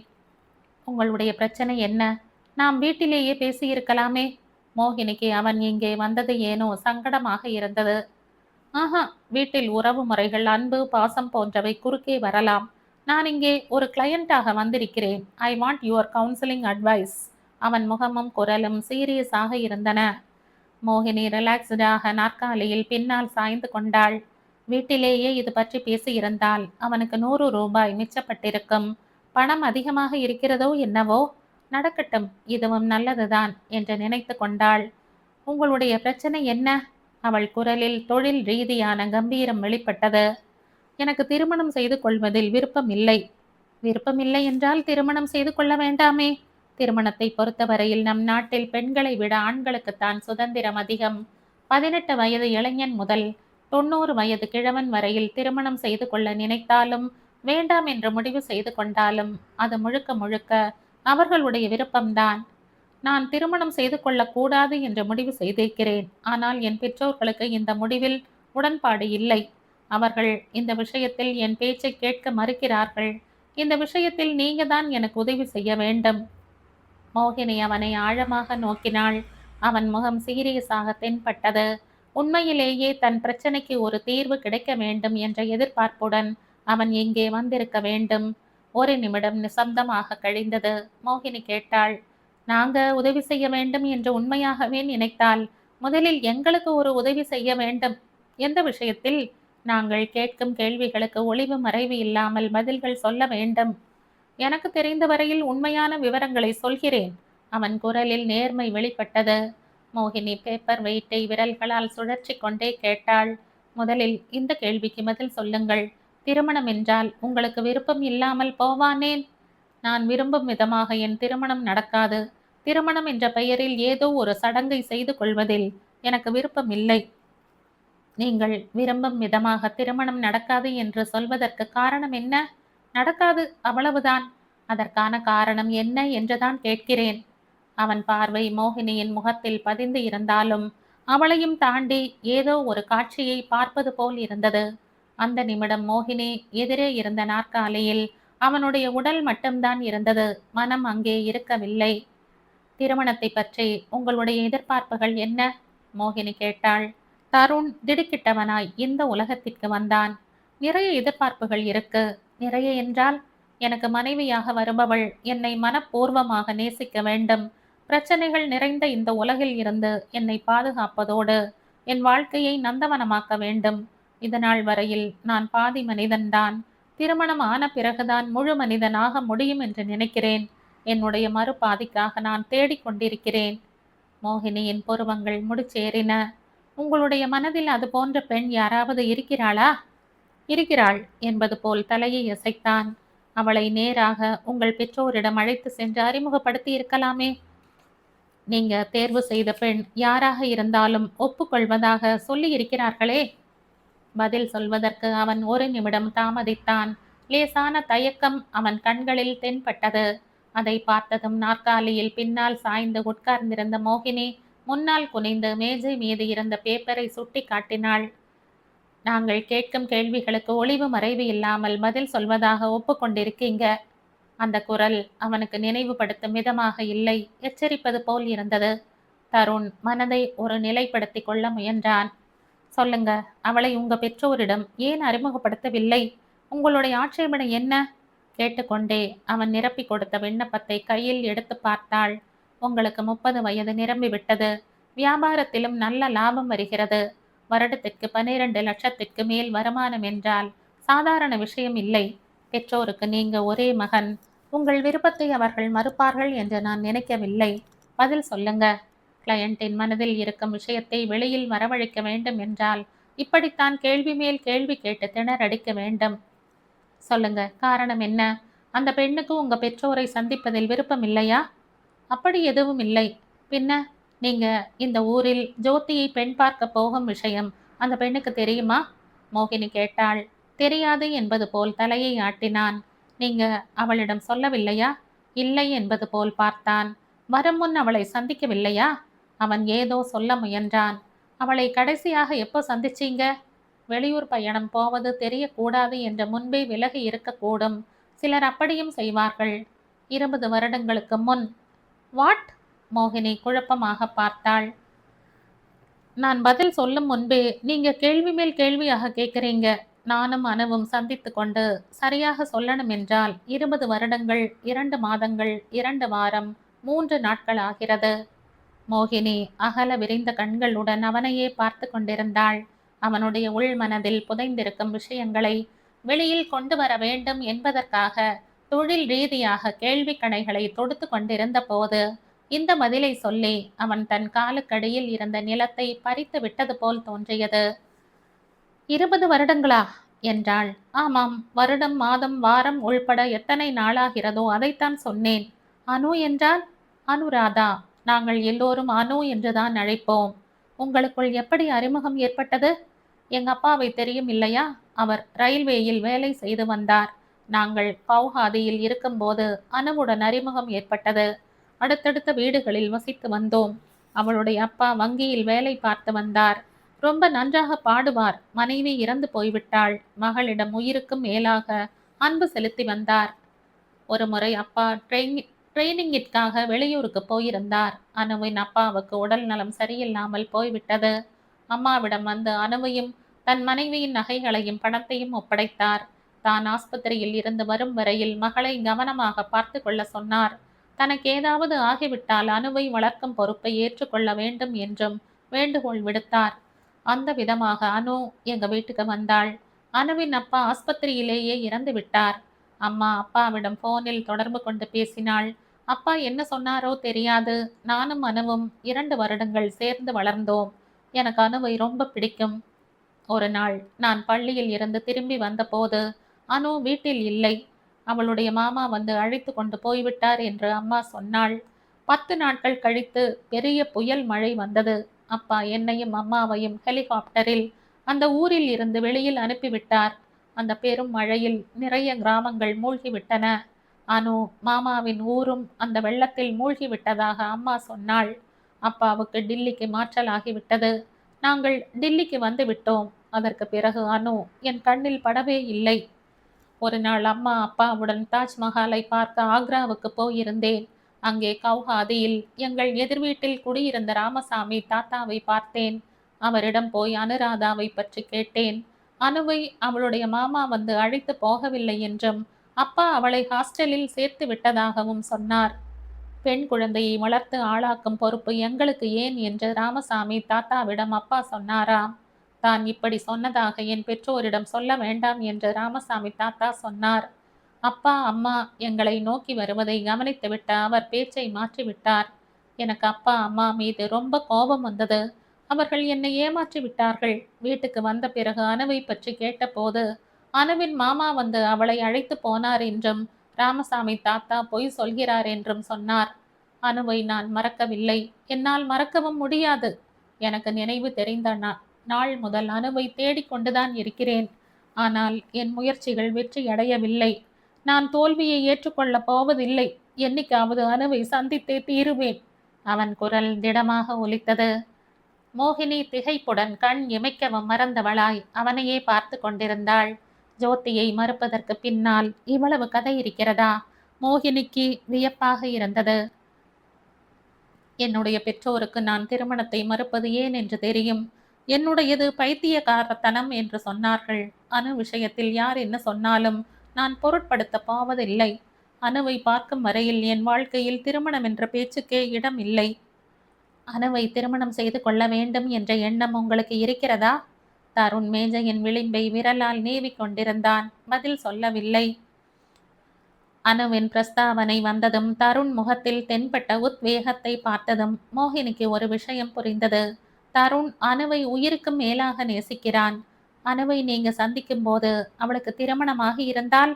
உங்களுடைய பிரச்சனை என்ன? நாம் வீட்டிலேயே பேசியிருக்கலாமே. மோகினிக்கு அவன் இங்கே வந்தது ஏனோ சங்கடமாக இருந்தது. ஆஹா, வீட்டில் உறவு முறைகள், அன்பு, பாசம் போன்றவை குறுக்கே வரலாம். நான் இங்கே ஒரு கிளையண்டாக வந்திருக்கிறேன். I want your counselling advice. அவன் முகமும் குரலும் சீரியஸாக இருந்தன. மோகினி ரிலாக்ஸ்டாக நாற்காலியில் பின்னால் சாய்ந்து கொண்டாள். வீட்டிலேயே இது பற்றி பேசியிருந்தால் அவனுக்கு 100 ரூபாய் மிச்சப்பட்டிருக்கும். பணம் அதிகமாக இருக்கிறதோ என்னவோ. நடக்கட்டும், இதுவும் நல்லதுதான் என்று நினைத்து கொண்டாள். உங்களுடைய பிரச்சனை என்ன? அவள் குரலில் தொழில் ரீதியான கம்பீரம் வெளிப்பட்டது. எனக்கு திருமணம் செய்து கொள்வதில் விருப்பமில்லை. விருப்பமில்லை என்றால் திருமணம் செய்து கொள்ள வேண்டாமே. திருமணத்தை பொறுத்தவரையில் நம் நாட்டில் பெண்களை விட ஆண்களுக்குத்தான் சுதந்திரம் அதிகம். 18 வயது இளைஞன் முதல் 90 வயது கிழவன் வரையில் திருமணம் செய்து கொள்ள நினைத்தாலும் வேண்டாம் என்று முடிவு செய்து கொண்டாலும் அது முழுக்க முழுக்க அவர்களுடைய விருப்பம்தான். நான் திருமணம் செய்து கொள்ளக்கூடாது என்று முடிவு செய்திருக்கிறேன். ஆனால் என் பெற்றோர்களுக்கு இந்த முடிவில் உடன்பாடு இல்லை. அவர்கள் இந்த விஷயத்தில் என் பேச்சை கேட்க மறுக்கிறார்கள். இந்த விஷயத்தில் நீங்க தான் எனக்கு உதவி செய்ய வேண்டும். மோகினி அவனை ஆழமாக நோக்கினாள். அவன் முகம் சீரியஸாக தென்பட்டது. உண்மையிலேயே தன் பிரச்சனைக்கு ஒரு தீர்வு கிடைக்க வேண்டும் என்ற எதிர்பார்ப்புடன் அவன் இங்கே வந்திருக்க வேண்டும். ஒரு நிமிடம் நிசப்தமாக கழிந்தது. மோகினி கேட்டாள், நாங்க உதவி செய்ய வேண்டும் என்று உண்மையாகவே நினைத்தால் முதலில் எங்களுக்கு ஒரு உதவி செய்ய வேண்டும். எந்த விஷயத்தில்? நாங்கள் கேட்கும் கேள்விகளுக்கு ஒளிவு மறைவு இல்லாமல் பதில்கள் சொல்ல வேண்டும். எனக்கு தெரிந்த வரையில் உண்மையான விவரங்களை சொல்கிறேன். அவன் குரலில் நேர்மை வெளிப்பட்டது. மோகினி பேப்பர் வெயிட்டை விரல்களால் சுழற்சி கொண்டே கேட்டாள். முதலில் இந்த கேள்விக்கு பதில் சொல்லுங்கள். திருமணம் என்றால் உங்களுக்கு விருப்பம் இல்லாமல் போவானேன்? நான் விரும்பும் விதமாக என் திருமணம் நடக்காது. திருமணம் என்ற பெயரில் ஏதோ ஒரு சடங்கை செய்து கொள்வதில் எனக்கு விருப்பம் இல்லை. நீங்கள் விரும்பும் விதமாக திருமணம் நடக்காது என்று சொல்வதற்கு காரணம் என்ன? நடக்காது, அவ்வளவுதான். அதற்கான காரணம் என்ன என்றுதான் கேட்கிறேன். அவன் பார்வை மோகினியின் முகத்தில் பதிந்து இருந்தாலும் அவளையும் தாண்டி ஏதோ ஒரு காட்சியை பார்ப்பது போல் இருந்தது. அந்த நிமிடம் மோகினி எதிரே இருந்த நாற்காலியில் அவனுடைய உடல் மட்டும்தான் இருந்தது. மனம் அங்கே இருக்கவில்லை. திருமணத்தை பற்றி உங்களுடைய எதிர்பார்ப்புகள் என்ன? மோகினி கேட்டாள். தருண் திடுக்கிட்டவனாய் இந்த உலகத்திற்கு வந்தான். நிறைய எதிர்பார்ப்புகள் இருக்கு. நிறைய என்றால், எனக்கு மனைவியாக வருபவள் என்னை மனப்பூர்வமாக நேசிக்க வேண்டும். பிரச்சனைகள் நிறைந்த இந்த உலகில் இருந்து என்னை பாதுகாப்பதோடு என் வாழ்க்கையை நந்தவனமாக்க வேண்டும். இதனால் வரையில் நான் பாதி மனிதன்தான். திருமணம் ஆன பிறகுதான் முழு மனிதனாக முடியும் என்று நினைக்கிறேன். என்னுடைய மறுபாதிக்காக நான் தேடிக்கொண்டிருக்கிறேன். மோகினியின் புருவங்கள் முடிச்சேறின. உங்களுடைய மனதில் அது போன்ற பெண் யாராவது இருக்கிறாளா? இருக்கிறாள் என்பது போல் தலையை அசைத்தான். அவளை நேராக உங்கள் பெற்றோரிடம் அழைத்து சென்று அறிமுகப்படுத்தி இருக்கலாமே. நீங்க தேர்வு செய்த பெண் யாராக இருந்தாலும் ஒப்புக்கொள்வதாக சொல்லி இருக்கிறார்களே. பதில் சொல்வதற்கு அவன் ஒரு நிமிடம் தாமதித்தான். லேசான தயக்கம் அவன் கண்களில் தென்பட்டது. அதை பார்த்ததும் நாற்காலியில் பின்னால் சாய்ந்து உட்கார்ந்திருந்த மோகினி முன்னால் குனிந்து மேஜை மீது இருந்த பேப்பரை சுட்டி காட்டினாள். நாங்கள் கேட்கும் கேள்விகளுக்கு ஒளிவு மறைவு இல்லாமல் பதில் சொல்வதாக ஒப்புக்கொண்டிருக்கீங்க. அந்த குரல் அவனுக்கு நினைவுபடுத்தும் விதமாக இல்லை, எச்சரிப்பது போல் இருந்தது. தருண் மனதை ஒரு நிலைப்படுத்திக் கொள்ள முயன்றான். சொல்லுங்க, அவளை உங்க பெற்றோரிடம் ஏன் அறிமுகப்படுத்தவில்லை? உங்களுடைய ஆட்சேபனை என்ன? கேட்டுக்கொண்டே அவன் நிரப்பி கொடுத்த விண்ணப்பத்தை கையில் எடுத்து பார்த்தாள். உங்களுக்கு 30 வயது நிரம்பிவிட்டது. வியாபாரத்திலும் நல்ல லாபம் வருகிறது. வருடத்திற்கு 12 லட்சத்திற்கு மேல் வருமானம் என்றால் சாதாரண விஷயம் இல்லை. பெற்றோருக்கு நீங்க ஒரே மகன். உங்கள் விருப்பத்தை அவர்கள் மறுப்பார்கள் என்று நான் நினைக்கவில்லை. பதில் சொல்லுங்க. கிளையண்டின் மனதில் இருக்கும் விஷயத்தை வெளியில் வரவழைக்க வேண்டும் என்றால் இப்படித்தான் கேள்வி மேல் கேள்வி கேட்டு திணறடிக்க வேண்டும். சொல்லுங்க, காரணம் என்ன? அந்த பெண்ணுக்கு உங்க பெற்றோரை சந்திப்பதில் விருப்பம் இல்லையா? அப்படி எதுவும் இல்லை. பின்ன நீங்க இந்த ஊரில் ஜோதியை பெண் பார்க்க போகும் விஷயம் அந்த பெண்ணுக்கு தெரியுமா? மோகினி கேட்டாள். தெரியாது என்பது போல் தலையை ஆட்டினான். நீங்க அவளிடம் சொல்லவில்லையா? இல்லை என்பது போல் பார்த்தான். வரும் முன் அவளை சந்திக்கவில்லையா? அவன் ஏதோ சொல்ல முயன்றான். அவளை கடைசியாக எப்போ சந்திச்சீங்க? வெளியூர் பயணம் போவது தெரியக்கூடாது என்ற முன்பே விலகி இருக்கக்கூடும். சிலர் அப்படியும் செய்வார்கள். 20 வருடங்களுக்கு முன். வாட்? மோகினி குழப்பமாக பார்த்தாள். நான் பதில் சொல்லும் முன்பே நீங்க கேள்வி மேல் கேள்வியாக கேட்குறீங்க. நானும் அனுவும் சந்தித்து கொண்டு சரியாக சொல்லணும் என்றால் 20 வருடங்கள், 2 மாதங்கள், 2 வாரம், 3 நாட்கள் ஆகிறது. மோகினி அகல விரிந்த கண்களுடன் அவனையே பார்த்து கொண்டிருந்தாள். அவனுடைய உள் மனதில் புதைந்திருக்கும் விஷயங்களை வெளியில் கொண்டு வர வேண்டும் என்பதற்காக தொழில் ரீதியாக கேள்வி கணைகளை தொடுத்து கொண்டிருந்த போது இந்த பதிலை சொல்லி அவன் தன் காலுக்கடியில் இருந்த நிலத்தை பறித்து விட்டது போல் தோன்றியது. 20 வருடங்களா என்றாள். ஆமாம், வருடம், மாதம், வாரம் உள்பட எத்தனை நாளாகிறதோ அதைத்தான் சொன்னேன். அனு என்றால்? அனுராதா. நாங்கள் எல்லோரும் அனு என்றுதான் அழைப்போம். உங்களுக்குள் எப்படி அறிமுகம் ஏற்பட்டது? எங்க அப்பாவை தெரியும் இல்லையா? அவர் ரயில்வேயில் வேலை செய்து வந்தார். நாங்கள் கவுஹாதியில் இருக்கும்போது அனுவுடன் அறிமுகம் ஏற்பட்டது. அடுத்தடுத்த வீடுகளில் வசித்து வந்தோம். அவளுடைய அப்பா வங்கியில் வேலை பார்த்து வந்தார். ரொம்ப நன்றாக பாடுவார். மனைவி இறந்து போய்விட்டாள். மகளிடம் உயிருக்கும் மேலாக அன்பு செலுத்தி வந்தார். ஒரு முறை அப்பா ட்ரெயினிங்கிற்காக வெளியூருக்கு போயிருந்தார். அனுவின் அப்பாவுக்கு உடல் நலம் சரியில்லாமல் போய்விட்டது. அம்மாவிடம் வந்து அனுவையும் தன் மனைவியின் நகைகளையும் பணத்தையும் ஒப்படைத்தார். தான் ஆஸ்பத்திரியில் இருந்து வரும் வரையில் மகளை கவனமாக பார்த்து கொள்ள சொன்னார். தனக்கு ஏதாவது ஆகிவிட்டால் அனுவை வளர்க்கும் பொறுப்பை ஏற்றுக்கொள்ள வேண்டும் என்றும் வேண்டுகோள் விடுத்தார். அந்த விதமாக அனு எங்க வீட்டுக்கு வந்தாள். அனுவின் அப்பா ஆஸ்பத்திரியிலேயே இறந்து விட்டார். அம்மா அப்பாவிடம் போனில் தொடர்பு கொண்டு பேசினாள். அப்பா என்ன சொன்னாரோ தெரியாது. நானும் அனுவும் 2 வருடங்கள் சேர்ந்து வளர்ந்தோம். எனக்கு அனுவை ரொம்ப பிடிக்கும். ஒரு நாள் நான் பள்ளியில் இருந்து திரும்பி வந்தபோது அனு வீட்டில் இல்லை. அவளுடைய மாமா வந்து அழைத்து கொண்டு போய்விட்டார் என்று அம்மா சொன்னாள். 10 நாட்கள் கழித்து பெரிய புயல் மழை வந்தது. அப்பா என்னையும் அம்மாவையும் ஹெலிகாப்டரில் அந்த ஊரில் இருந்து வெளியில் அனுப்பிவிட்டார். அந்த பெரும் மழையில் நிறைய கிராமங்கள் மூழ்கிவிட்டன. அனு மாமாவின் ஊரும் அந்த வெள்ளத்தில் மூழ்கிவிட்டதாக அம்மா சொன்னாள். அப்பாவுக்கு டில்லிக்கு மாற்றலாகிவிட்டது. நாங்கள் டில்லிக்கு வந்து விட்டோம். அதற்கு பிறகு அனு என் கண்ணில் படவே இல்லை. ஒரு நாள் அம்மா அப்பாவுடன் தாஜ்மஹாலை பார்க்க ஆக்ராவுக்கு போயிருந்தேன். அங்கே கவுஹாதியில் எங்கள் எதிர் வீட்டில் குடியிருந்த ராமசாமி தாத்தாவை பார்த்தேன். அவரிடம் போய் அனுராதாவை பற்றி கேட்டேன். அனுவை அவளுடைய மாமா வந்து அழைத்து போகவில்லை என்றும் அப்பா அவளை ஹாஸ்டலில் சேர்த்து விட்டதாகவும் சொன்னார். பெண் குழந்தையை வளர்த்து ஆளாக்கும் பொறுப்பு எங்களுக்கு ஏன் என்று ராமசாமி தாத்தாவிடம் அப்பா சொன்னாராம். தான் இப்படி சொன்னதாக என் பெற்றோரிடம் சொல்ல வேண்டாம் என்று ராமசாமி தாத்தா சொன்னார். அப்பா அம்மா எங்களை நோக்கி வருவதை கவனித்துவிட்டு அவர் பேச்சை மாற்றிவிட்டார். எனக்கு அப்பா அம்மா மீது ரொம்ப கோபம் வந்தது. அவர்கள் என்னை ஏமாற்றி விட்டார்கள். வீட்டுக்கு வந்த பிறகு அனுவை பற்றி கேட்டபோது அனுவின் மாமா வந்து அவளை அழைத்து போனார் என்றும் ராமசாமி தாத்தா பொய் சொல்கிறார் என்றும் சொன்னார். அனுவை நான் மறக்கவில்லை. என்னால் மறக்கவும் முடியாது. எனக்கு நினைவு தெரிந்த நாள் முதல் அனுவை தேடிக்கொண்டுதான் இருக்கிறேன். ஆனால் என் முயற்சிகள் வெற்றியடையவில்லை. நான் தோல்வியை ஏற்றுக்கொள்ளப் போவதில்லை. என்னைக்காவது அனுவை சந்தித்தே தீருவேன். அவன் குரல் திடமாக ஒலித்தது. மோகினி திகைப்புடன் கண் இமைக்கவும் மறந்தவளாய் அவனையே பார்த்து கொண்டிருந்தாள். ஜோதியை மறுப்பதற்கு பின்னால் இவ்வளவு கதை இருக்கிறதா? மோகினிக்கு வியப்பாக இருந்தது. என்னுடைய பெற்றோருக்கு நான் திருமணத்தை மறுப்பது ஏன் என்று தெரியும். என்னுடையது பைத்தியக்காரத்தனம் என்று சொன்னார்கள். அணு விஷயத்தில் யார் என்ன சொன்னாலும் நான் பொருட்படுத்த போவதில்லை. அணுவை பார்க்கும் வரையில் என் வாழ்க்கையில் திருமணம் என்ற பேச்சுக்கே இடம் இல்லை. அணுவை திருமணம் செய்து கொள்ள வேண்டும் என்ற எண்ணம் உங்களுக்கு இருக்கிறதா? தருண் மேஜையின் விளிம்பை விரலால் நீவிக் கொண்டிருந்தான். பதில் சொல்லவில்லை. அணுவின் பிரஸ்தாவனை வந்ததும் தருண் முகத்தில் தென்பட்ட உத்வேகத்தை பார்த்ததும் மோகினிக்கு ஒரு விஷயம் புரிந்தது. தருண் அணுவை உயிருக்கும் மேலாக நேசிக்கிறான். அணுவை நீங்க சந்திக்கும் போது அவளுக்கு திருமணமாகி இருந்தால்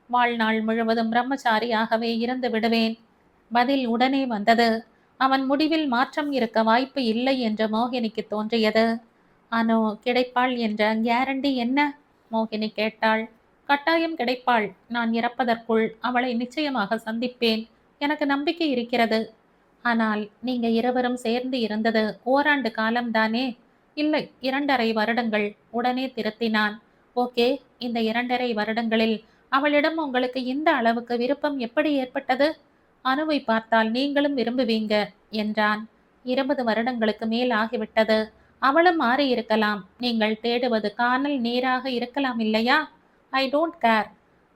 வாழ்நாள் முழுவதும் பிரம்மச்சாரியாகவே இருந்து விடுவேன். பதில் உடனே வந்தது. அவன் முடிவில் மாற்றம் இருக்க வாய்ப்பு இல்லை என்று மோகினிக்கு தோன்றியது. அனு கிடைப்பாள் என்ற கேரண்டி என்ன? மோகினி கேட்டாள். கட்டாயம் கிடைப்பாள். நான் இறப்பதற்குள் அவளை நிச்சயமாக சந்திப்பேன். எனக்கு நம்பிக்கை இருக்கிறது. ஆனால் நீங்க இருவரும் சேர்ந்து இருந்தது ஓராண்டு காலம்தானே? இல்லை, 2.5 வருடங்கள். உடனே திருத்தினான். ஓகே, இந்த 2.5 வருடங்களில் அவளிடம் உங்களுக்கு இந்த அளவுக்கு விருப்பம் எப்படி ஏற்பட்டது? அனுவை பார்த்தால் நீங்களும் விரும்புவீங்க என்றான். 20 வருடங்களுக்கு மேல் ஆகிவிட்டது. அவளும் மாறியிருக்கலாம். நீங்கள் தேடுவது கானல் நீராக இருக்கலாம் இல்லையா? I don't care.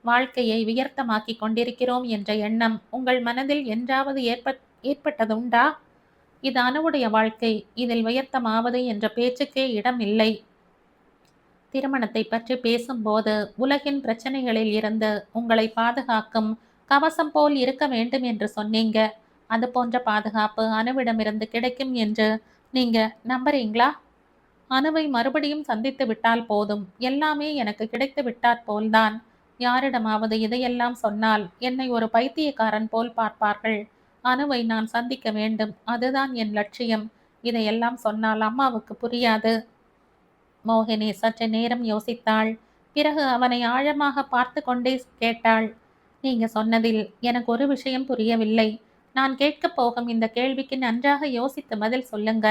வாழ்க்கையை வியர்த்தமாக்கிக் கொண்டிருக்கிறோம் என்ற எண்ணம் உங்கள் மனதில் என்றாவது ஏற்பட்டதுண்டா? இது அணுவுடைய வாழ்க்கை. இதில் வியர்த்தமாவது என்ற பேச்சுக்கே இடம் இல்லை. திருமணத்தை பற்றி பேசும்போது உலகின் பிரச்சனைகளில் இருந்து உங்களை பாதுகாக்கும் கவசம் போல் இருக்க வேண்டும் என்று சொன்னீங்க. அது போன்ற பாதுகாப்பு அணுவிடமிருந்து கிடைக்கும் என்று நீங்க நம்புறீங்களா? அணுவை மறுபடியும் சந்தித்து விட்டால் போதும். எல்லாமே எனக்கு கிடைத்து விட்டாற் போல்தான். யாரிடமாவது இதையெல்லாம் சொன்னால் என்னை ஒரு பைத்தியக்காரன் போல் பார்ப்பார்கள். அணுவை நான் சந்திக்க வேண்டும். அதுதான் என் லட்சியம். இதையெல்லாம் சொன்னால் அம்மாவுக்கு புரியாது. மோகினி சற்று நேரம் யோசித்தாள். பிறகு அவனை ஆழமாக பார்த்து கொண்டே கேட்டாள். நீங்க சொன்னதில் எனக்கு ஒரு விஷயம் புரியவில்லை. நான் கேட்கப் போகும் இந்த கேள்விக்கு நன்றாக யோசித்து பதில் சொல்லுங்க.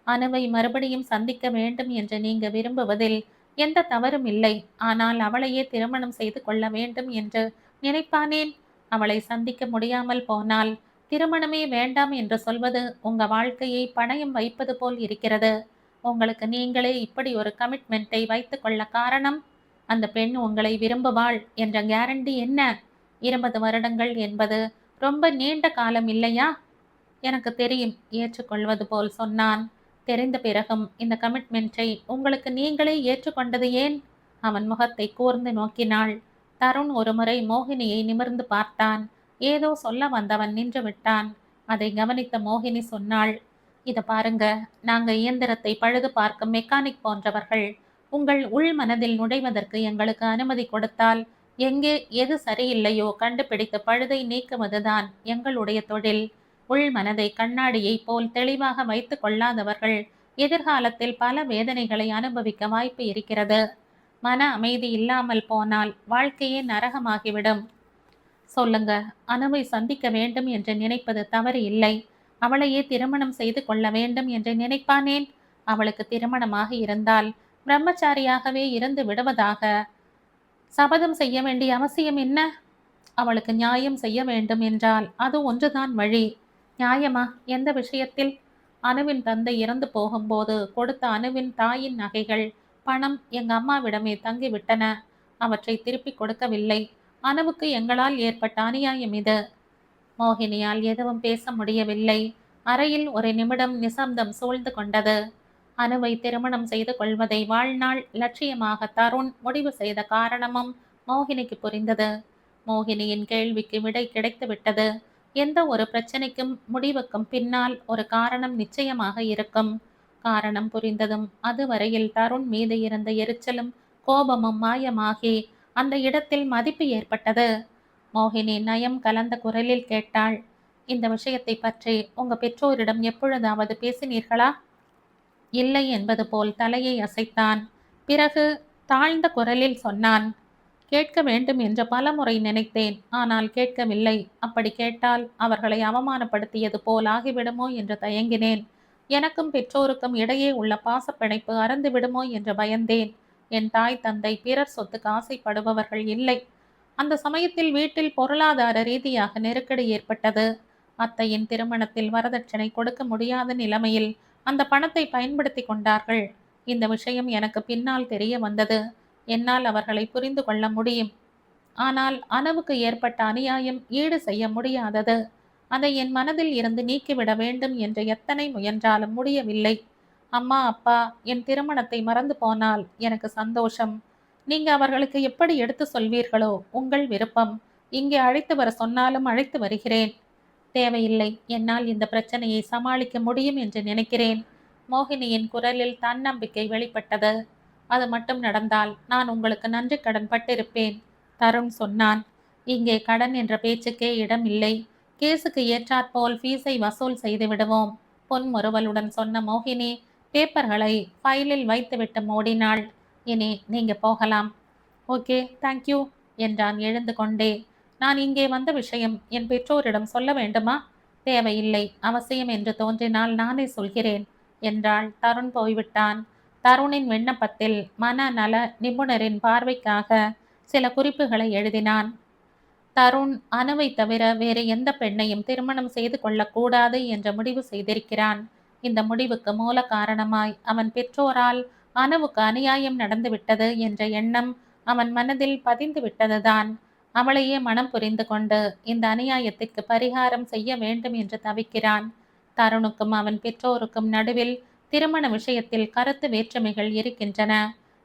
அணுவை மறுபடியும் சந்திக்க வேண்டும் என்று நீங்க விரும்புவதில் எந்த தவறும் இல்லை. ஆனால் அவளையே திருமணம் செய்து கொள்ள வேண்டும் என்று நினைப்பானேன்? அவளை சந்திக்க முடியாமல் போனால் திருமணமே வேண்டாம் என்று சொல்வது உங்க வாழ்க்கையை பணயம் வைப்பது போல் இருக்கிறது. உங்களுக்கு நீங்களே இப்படி ஒரு கமிட்மெண்ட்டை வைத்துக் கொள்ள காரணம்? அந்த பெண் உங்களை விரும்புவாள் என்ற கேரண்டி என்ன? 20 வருடங்கள் என்பது ரொம்ப நீண்ட காலம் இல்லையா? எனக்கு தெரியும், ஏற்றுக்கொள்வது போல் சொன்னான். தெரிந்த பிறகும் இந்த கமிட்மெண்ட்டை உங்களுக்கு நீங்களே ஏற்றுக்கொண்டது ஏன்? அவன் முகத்தை கூர்ந்து நோக்கினாள். தருண் ஒருமுறை மோகினியை நிமிர்ந்து பார்த்தான். ஏதோ சொல்ல வந்தவன் நின்று விட்டான். அதை கவனித்த மோகினி சொன்னாள். இத பாருங்க, நாங்க இயந்திரத்தை பழுது பார்க்கும் மெக்கானிக் போன்றவர்கள். உங்கள் உள் மனதில் நுழைவதற்கு எங்களுக்கு அனுமதி கொடுத்தால் எங்கே எது சரியில்லையோ கண்டுபிடித்து பழுதை நீக்குவதுதான் எங்களுடைய தொழில். உள் மனதை கண்ணாடியை போல் தெளிவாக வைத்து கொள்ளாதவர்கள் எதிர்காலத்தில் பல வேதனைகளை அனுபவிக்க வாய்ப்பு இருக்கிறது. மன அமைதி இல்லாமல் போனால் வாழ்க்கையே நரகமாகிவிடும். சொல்லுங்க, அணுவை சந்திக்க வேண்டும் என்று நினைப்பது தவறு இல்லை. அவளையே திருமணம் செய்து கொள்ள வேண்டும் என்று நினைப்பானேன்? அவளுக்கு திருமணமாக இருந்தால் பிரம்மச்சாரியாகவே இருந்து விடுவதாக சபதம் செய்ய வேண்டிய அவசியம் என்ன? அவளுக்கு நியாயம் செய்ய வேண்டும் என்றால் அது ஒன்றுதான் வழி. நியாயமா? எந்த விஷயத்தில்? அணுவின் தந்தை இறந்து போகும்போது கொடுத்த அணுவின் தாயின் நகைகள், பணம் எங்க அம்மாவிடமே தங்கிவிட்டன. அவற்றை திருப்பி கொடுக்கவில்லை. அணுவுக்கு எங்களால் ஏற்பட்ட அநியாயம் இது. மோகினியால் எதுவும் பேச முடியவில்லை. அறையில் ஒரு நிமிடம் நிசப்தம் சூழ்ந்து கொண்டது. அணுவை திருமணம் செய்து கொள்வதை வாழ்நாள் லட்சியமாக தருண் முடிவு செய்த காரணமும் மோகினிக்கு புரிந்தது. மோகினியின் கேள்விக்கு விடை கிடைத்துவிட்டது. எந்த ஒரு பிரச்சனைக்கும் முடிவுக்கும் பின்னால் ஒரு காரணம் நிச்சயமாக இருக்கும். காரணம் புரிந்ததும் அதுவரையில் தருண் மீது இருந்த எரிச்சலும் கோபமும் மாயமாகி அந்த இடத்தில் மதிப்பு ஏற்பட்டது. மோகினி நயம் கலந்த குரலில் கேட்டாள். இந்த விஷயத்தை பற்றி உங்க பெற்றோரிடம் எப்பொழுதாவது பேசினீர்களா? இல்லை என்பது போல் தலையை அசைத்தான். பிறகு தாழ்ந்த குரலில் சொன்னான். கேட்க வேண்டும் என்று பலமுறை நினைத்தேன். ஆனால் கேட்கவில்லை. அப்படி கேட்டால் அவர்களை அவமானப்படுத்தியது போல் ஆகிவிடுமோ என்று தயங்கினேன். எனக்கும் பெற்றோருக்கும் இடையே உள்ள பாசப்பிணைப்பு அறந்து விடுமோ என்று பயந்தேன். என் தாய் தந்தை பிறர் சொத்துக்கு ஆசைப்படுபவர்கள் இல்லை. அந்த சமயத்தில் வீட்டில் பொருளாதார ரீதியாக நெருக்கடி ஏற்பட்டது. அத்தையின் திருமணத்தில் வரதட்சணை கொடுக்க முடியாத நிலைமையில் அந்த பணத்தை பயன்படுத்தி கொண்டார்கள். இந்த விஷயம் எனக்கு பின்னால் தெரிய வந்தது. என்னால் அவர்களை புரிந்து கொள்ள முடியும். ஆனால் அனவுக்கு ஏற்பட்ட அநியாயம் ஈடு செய்ய முடியாதது. அதை என் மனதில் இருந்து நீக்கிவிட வேண்டும் என்று எத்தனை முயன்றாலும் முடியவில்லை. அம்மா அப்பா என் திருமணத்தை மறந்து போனால் எனக்கு சந்தோஷம். நீங்க அவர்களுக்கு எப்படி எடுத்து சொல்வீர்களோ உங்கள் விருப்பம். இங்கே அழைத்து வர சொன்னாலும் அழைத்து வருகிறேன். தேவையில்லை, என்னால் இந்த பிரச்சனையை சமாளிக்க முடியும் என்று நினைக்கிறேன். மோகினியின் குரலில் தன்னம்பிக்கை வெளிப்பட்டது. அது மட்டும் நடந்தால் நான் உங்களுக்கு நன்றி கடன் பட்டிருப்பேன். தருண் சொன்னான். இங்கே கடன் என்ற பேச்சுக்கே இடம் இல்லை. கேஸுக்கு ஏற்றாற்போல் ஃபீஸை வசூல் செய்து விடுவோம். பொன்முறுவலுடன் சொன்ன மோகினி பேப்பர்களை ஃபைலில் வைத்துவிட்டு மூடினாள். இனி நீங்க போகலாம். ஓகே, தேங்க்யூ என்றான் எழுந்து கொண்டே. நான் இங்கே வந்த விஷயம் என் பெற்றோரிடம் சொல்ல வேண்டுமா? தேவையில்லை, அவசியம் என்று தோன்றினால் நானே சொல்கிறேன் என்றாள். தருண் போய்விட்டான். தருணின் விண்ணப்பத்தில் மனநல நிபுணரின் பார்வைக்காக சில குறிப்புகளை எழுதினான். தருண் அனுவை தவிர வேறு எந்த பெண்ணையும் திருமணம் செய்து கொள்ளக்கூடாது என்ற முடிவு செய்திருக்கிறான். இந்த முடிவுக்கு மூல காரணமாய் அவன் பெற்றோரால் அனுவுக்கு அநியாயம் நடந்துவிட்டது என்ற எண்ணம் அவன் மனதில் பதிந்து விட்டதுதான். அவளையே மனம் புரிந்து கொண்டு இந்த அநியாயத்திற்கு பரிகாரம் செய்ய வேண்டும் என்று தவிக்கிறான். தருணுக்கும் அவன் பெற்றோருக்கும் நடுவில் திருமண விஷயத்தில் கருத்து வேற்றுமைகள் இருக்கின்றன.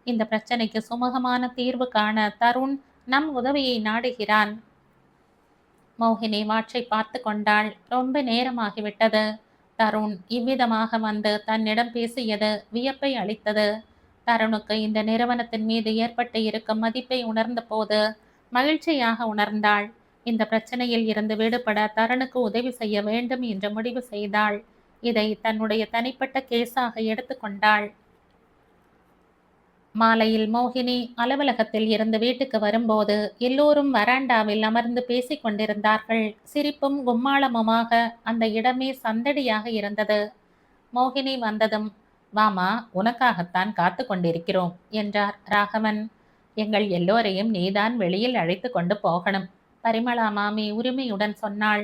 இந்த பிரச்சனைக்கு சுமூகமான தீர்வு காண தருண் நம் உதவியை நாடுகிறான். மோகினி வாட்சை பார்த்து கொண்டாள். ரொம்ப நேரமாகிவிட்டது. தருண் இவ்விதமாக வந்து தன்னிடம் பேசியது வியப்பை அளித்தது. தருணுக்கு இந்த நிறுவனத்தின் மீது ஏற்பட்டு இருக்கும் மதிப்பை உணர்ந்த போது மகிழ்ச்சியாக உணர்ந்தாள். இந்த பிரச்சனையில் இருந்து விடுபட தருணுக்கு உதவி செய்ய வேண்டும் என்று முடிவு செய்தாள். இதை தன்னுடைய தனிப்பட்ட கேஸாக எடுத்துக்கொண்டாள். மாலையில் மோகினி அலுவலகத்தில் இருந்து வீட்டுக்கு வரும்போது எல்லோரும் வராண்டாவில் அமர்ந்து பேசிக் கொண்டிருந்தார்கள். சிரிப்பும் கும்மாளமுமாக அந்த இடமே சந்தடியாக இருந்தது. மோகினி வந்ததும், வாமா, உனக்காகத்தான் காத்து கொண்டிருக்கிறோம் என்றார் ராகவன். எங்கள் எல்லோரையும் நீதான் வெளியில் அழைத்து கொண்டு போகணும், பரிமளா மாமி உரிமையுடன் சொன்னாள்.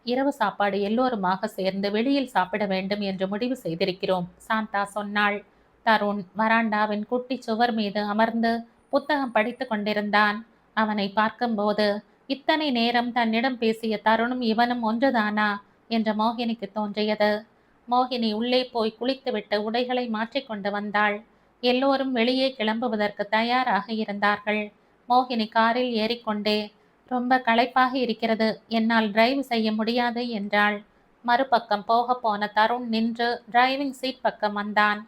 இரவு சாப்பாடு எல்லோருமாக சேர்ந்து வெளியில் சாப்பிட வேண்டும் என்று முடிவு செய்திருக்கிறோம், சாந்தா சொன்னாள். தருண் வராண்டாவின் குட்டி சுவர் மீது அமர்ந்து புத்தகம் படித்து கொண்டிருந்தான். அவனை பார்க்கும்போது இத்தனை நேரம் தன்னிடம் பேசிய தருணும் இவனும் ஒன்றுதானா என்ற மோகினிக்கு தோன்றியது. மோகினி உள்ளே போய் குளித்துவிட்டு உடைகளை மாற்றிக்கொண்டு வந்தாள். எல்லோரும் வெளியே கிளம்புவதற்கு தயாராக இருந்தார்கள். மோகினி காரில் ஏறிக்கொண்டே, ரொம்ப களைப்பாக இருக்கிறது, என்னால் டிரைவ் செய்ய முடியாது என்றாள். மறுபக்கம் போக போன தருண் நின்று டிரைவிங் சீட் பக்கம் வந்தான்.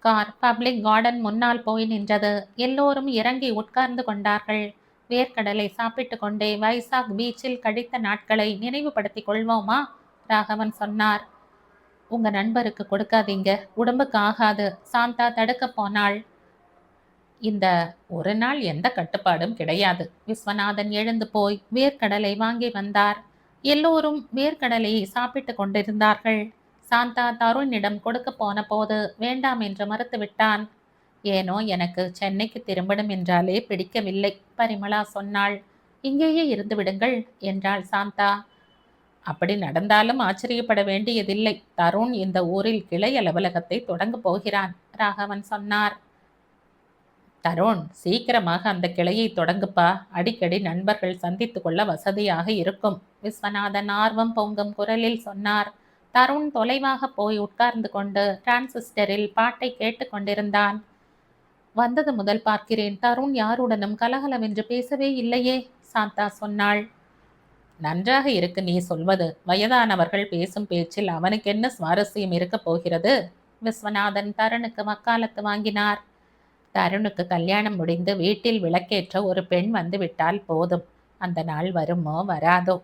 கார் பப்ளிக் கார்டன் முன்னால் போய் நின்றது. எல்லோரும் இறங்கி உட்கார்ந்து கொண்டார்கள். வேர்க்கடலை சாப்பிட்டு கொண்டே வைசாக் பீச்சில் கழித்த நாட்களை நினைவுபடுத்திக் கொள்வோமா? ராகவன் சொன்னார். உங்க நண்பருக்கு கொடுக்காதீங்க, உடம்புக்கு ஆகாது, சாந்தா தடுக்க போனாள். இந்த ஒரு நாள் எந்த கட்டுப்பாடும் கிடையாது. விஸ்வநாதன் எழுந்து போய் வேர்க்கடலை வாங்கி வந்தார். எல்லோரும் வேர்க்கடலையை சாப்பிட்டு கொண்டிருந்தார்கள். சாந்தா தருணிடம் கொடுக்க போன போது வேண்டாம் என்று மறுத்துவிட்டான். ஏனோ எனக்கு சென்னைக்கு திரும்பணும் என்றாலே பிடிக்கவில்லை, பரிமளா சொன்னாள். இங்கேயே இருந்து விடுங்கள் என்றாள் சாந்தா. அப்படி நடந்தாலும் ஆச்சரியப்பட வேண்டியதில்லை. தருண் இந்த ஊரில் கிளை அலுவலகத்தை தொடங்க போகிறான், ராகவன் சொன்னார். தருண், சீக்கிரமாக அந்த கிளையை தொடங்குப்பா, அடிக்கடி நண்பர்கள் சந்தித்து கொள்ள வசதியாக இருக்கும், விஸ்வநாதன் ஆர்வம் பொங்கும் குரலில் சொன்னார். தருண் தொலைவாக போய் உட்கார்ந்து கொண்டு டிரான்சிஸ்டரில் பாட்டை கேட்டு கொண்டிருந்தான். வந்தது முதல் பார்க்கிறேன், தருண் யாருடனும் கலகலவென்று பேசவே இல்லையே, சாந்தா சொன்னாள். நன்றாக இருக்கு நீ சொல்வது. வயதானவர்கள் பேசும் பேச்சில் அவனுக்கு என்ன சுவாரஸ்யம் இருக்க போகிறது? விஸ்வநாதன் தருணுக்கு வக்காலத்து வாங்கினார். தருணுக்கு கல்யாணம் முடிந்து வீட்டில் விளக்கேற்ற ஒரு பெண் வந்து விட்டால் போதும். அந்த நாள் வருமோ வராதோ?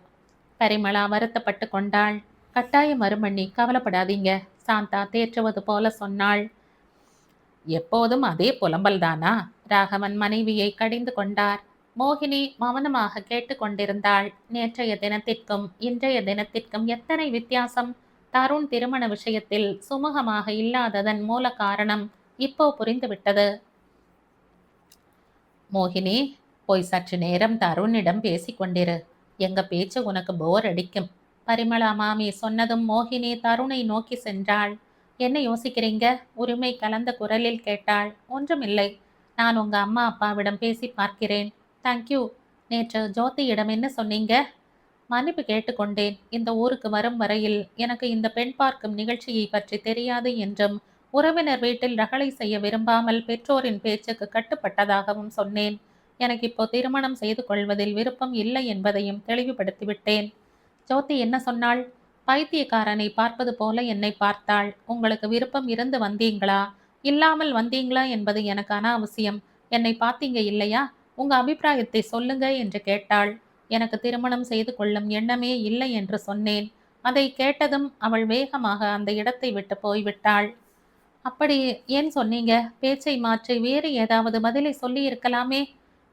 பரிமளா வருத்தப்பட்டு கொண்டாள். கட்டாயம் மறுமண்ணி, கவலைப்படாதீங்க, சாந்தா தேற்றுவது போல சொன்னாள். எப்போதும் அதே புலம்பல்தானா? ராகவன் மனைவியை கடிந்து கொண்டார். மோகினி மௌனமாக கேட்டுக்கொண்டிருந்தாள். நேற்றைய தினத்திற்கும் இன்றைய தினத்திற்கும் எத்தனை வித்தியாசம்! தருண் திருமண விஷயத்தில் சுமூகமாக இல்லாததன் மூல காரணம் இப்போ புரிந்துவிட்டது. மோகினி, போய் சற்று நேரம் தருணிடம் பேசிக்கொண்டிரு. எங்க பேச்சு உனக்கு போர் அடிக்கும். பரிமளா மாமி சொன்னதும் மோகினி தருணை நோக்கி சென்றாள். என்ன யோசிக்கிறீங்க? உரிமை கலந்த குரலில் கேட்டாள். ஒன்றுமில்லை. நான் உங்க அம்மா அப்பாவிடம் பேசி பார்க்கிறேன். தேங்க்யூ. நேற்று ஜோதியிடம் என்ன சொன்னீங்க? மன்னிப்பு கேட்டுக்கொண்டேன். இந்த ஊருக்கு வரும் வரையில் எனக்கு இந்த பெண் பார்க்கும் நிகழ்ச்சியை பற்றி தெரியாது என்றும், உறவினர் வீட்டில் ரகளை செய்ய விரும்பாமல் பெற்றோரின் பேச்சுக்கு கட்டுப்பட்டதாகவும் சொன்னேன். எனக்கு இப்போ திருமணம் செய்து கொள்வதில் விருப்பம் இல்லை என்பதையும் தெளிவுபடுத்திவிட்டேன். ஜோதி என்ன சொன்னாள்? பைத்தியக்காரனை பார்ப்பது போல என்னை பார்த்தாள். உங்களுக்கு விருப்பம் இருந்து வந்தீங்களா, இல்லாமல் வந்தீங்களா என்பது எனக்கு அனாவசியம். என்னை பார்த்தீங்க இல்லையா? உங்க அபிப்பிராயத்தை சொல்லுங்க என்று கேட்டாள். எனக்கு திருமணம் செய்து கொள்ளும் எண்ணமே இல்லை என்று சொன்னேன். அதை கேட்டதும் அவள் வேகமாக அந்த இடத்தை விட்டு போய்விட்டாள். அப்படி ஏன் சொன்னீங்க? பேச்சை மாற்றி வேறு ஏதாவது பதிலை சொல்லி இருக்கலாமே.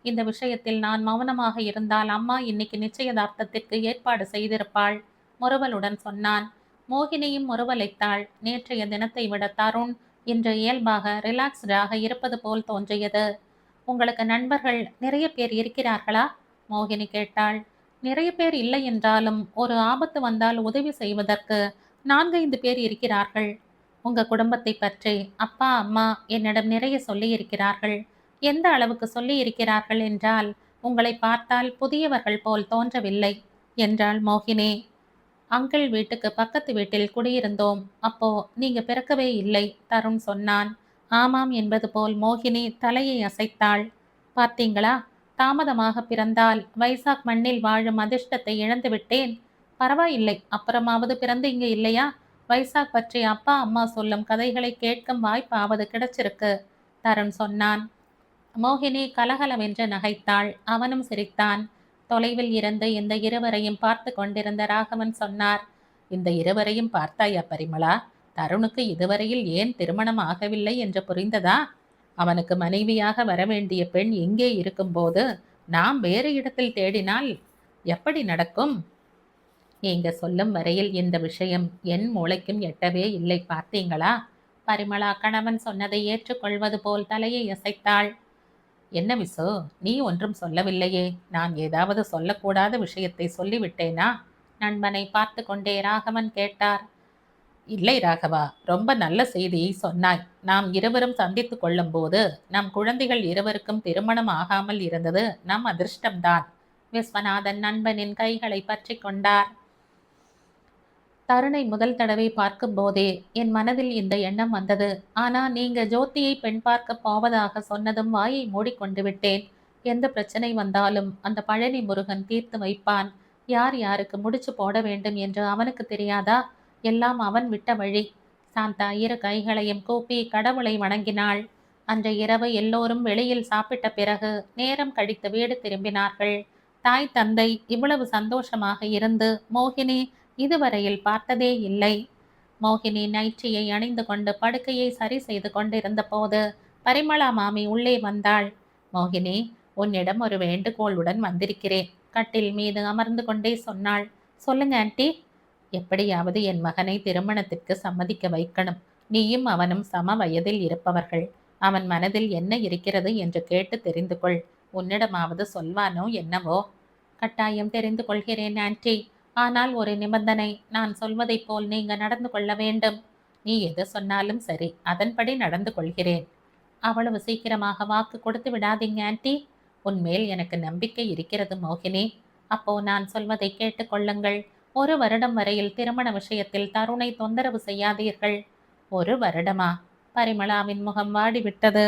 இந்த விஷயத்தில் நான் மௌனமாக இருந்தால் அம்மா இன்னைக்கு நிச்சயதார்த்தத்திற்கு ஏற்பாடு செய்திருப்பாள். முறுவலுடன் சொன்னான். மோகினியும் முறுவலைத்தாள். நேற்றைய தினத்தை விட தருண் இன்று இயல்பாக ரிலாக்ஸ்டாக இருப்பது போல் தோன்றியது. உங்களுக்கு நண்பர்கள் நிறைய பேர் இருக்கிறார்களா? மோகினி கேட்டாள். நிறைய பேர் இல்லை என்றாலும் ஒரு ஆபத்து வந்தால் உதவி செய்வதற்கு 4-5 பேர் இருக்கிறார்கள். உங்க குடும்பத்தை பற்றி அப்பா அம்மா என்னிடம் நிறைய சொல்லி இருக்கிறார்கள். எந்த அளவுக்கு சொல்லி இருக்கிறார்கள் என்றால், உங்களை பார்த்தால் புதியவர்கள் போல் தோன்றவில்லை என்றாள் மோகினி. அங்கிள் வீட்டுக்கு பக்கத்து வீட்டில் குடியிருந்தோம். அப்போ நீங்க பிறக்கவே இல்லை, தருண் சொன்னான். ஆமாம் என்பது போல் மோகினி தலையை அசைத்தாள். பார்த்தீங்களா, தாமதமாக பிறந்தால் வைசாக் மண்ணில் வாழும் அதிர்ஷ்டத்தை இழந்து விட்டேன். பரவாயில்லை, அப்புறமாவது பிறந்து இங்க இல்லையா? வைசாக் பற்றி அப்பா அம்மா சொல்லும் கதைகளை கேட்கும் வாய்ப்பாவது கிடைச்சிருக்கு, தருண் சொன்னான். மோகினி கலகலவென்று நகைத்தாள். அவனும் சிரித்தான். தொலைவில் இருந்து இந்த இருவரையும் பார்த்து கொண்டிருந்த ராகவன் சொன்னார். இந்த இருவரையும் பார்த்தாயா பரிமளா? தருணுக்கு இதுவரையில் ஏன் திருமணம் ஆகவில்லை என்று புரிந்ததா? அவனுக்கு மனைவியாக வரவேண்டிய பெண் எங்கே இருக்கும்போது நாம் வேறு இடத்தில் தேடினால் எப்படி நடக்கும்? நீங்க சொல்லும் வரையில் இந்த விஷயம் என் மூளைக்கும் எட்டவே இல்லை, பார்த்தீங்களா? பரிமளா கணவன் சொன்னதை ஏற்றுக்கொள்வது போல் தலையை அசைத்தாள். என்ன விசு, நீ ஒன்றும் சொல்லவில்லையே. நான் ஏதாவது சொல்லக்கூடாத விஷயத்தை சொல்லிவிட்டேனா? நண்பனை பார்த்து கொண்டே ராகவன் கேட்டார். இல்லை ராகவா, ரொம்ப நல்ல செய்தியை சொன்னாய். நாம் இருவரும் சந்தித்து கொள்ளும் போது நம் குழந்தைகள் இருவருக்கும் திருமணம் ஆகாமல் இருந்தது நம் அதிர்ஷ்டம்தான். விஸ்வநாதன் நண்பனின் கைகளை பற்றி கொண்டார். தருணை முதல் தடவை பார்க்கும் போதே என் மனதில் இந்த எண்ணம் வந்தது. ஆனா நீங்க ஜோதியை பெண் பார்க்க போவதாக சொன்னதும் வாயை மூடிக்கொண்டு விட்டேன். எந்த பிரச்சனை வந்தாலும் அந்த பழனி முருகன் தீர்த்து வைப்பான். யார் யாருக்கு முடிச்சு போட வேண்டும் என்று அவனுக்கு தெரியாதா? எல்லாம் அவன் விட்ட வழி. சாந்தா இரு கைகளையும் கூப்பி கடவுளை வணங்கினாள். அன்றைய இரவு எல்லோரும் வெளியில் சாப்பிட்ட பிறகு நேரம் கழித்து வீடு திரும்பினார்கள். தாய் தந்தை இவ்வளவு சந்தோஷமாக இருந்து மோகினி இதுவரையில் பார்த்ததே இல்லை. மோகினி நைற்றியை அணிந்து கொண்டு படுக்கையை சரி செய்து கொண்டிருந்த போது பரிமளா மாமி உள்ளே வந்தாள். மோகினி, உன்னிடம் ஒரு வேண்டுகோளுடன் வந்திருக்கிறேன், கட்டில் மீது அமர்ந்து கொண்டே சொன்னாள். சொல்லுங்க ஆண்டி. எப்படியாவது என் மகனை திருமணத்திற்கு சம்மதிக்க வைக்கணும். நீயும் அவனும் சம வயதில் இருப்பவர்கள். அவன் மனதில் என்ன இருக்கிறது என்று கேட்டு தெரிந்து கொள். உன்னிடமாவது சொல்வானோ என்னவோ? கட்டாயம் தெரிந்து கொள்கிறேன் ஆண்டி. ஆனால் ஒரு நிபந்தனை. நான் சொல்வதைப் போல் நீங்க நடந்து கொள்ள வேண்டும். நீ எது சொன்னாலும் சரி, அதன்படி நடந்து கொள்கிறேன். அவ்வளவு சீக்கிரமாக வாக்கு கொடுத்து விடாதீங்க ஆண்டி. உன்மேல் எனக்கு நம்பிக்கை இருக்கிறது மோகினி. அப்போ நான் சொல்வதை கேட்டுக்கொள்ளுங்கள். 1 வருடம் வரையில் திருமண விஷயத்தில் தருணை தொந்தரவு செய்யாதீர்கள். 1 வருடமா? பரிமளாவின் முகம் வாடிவிட்டது.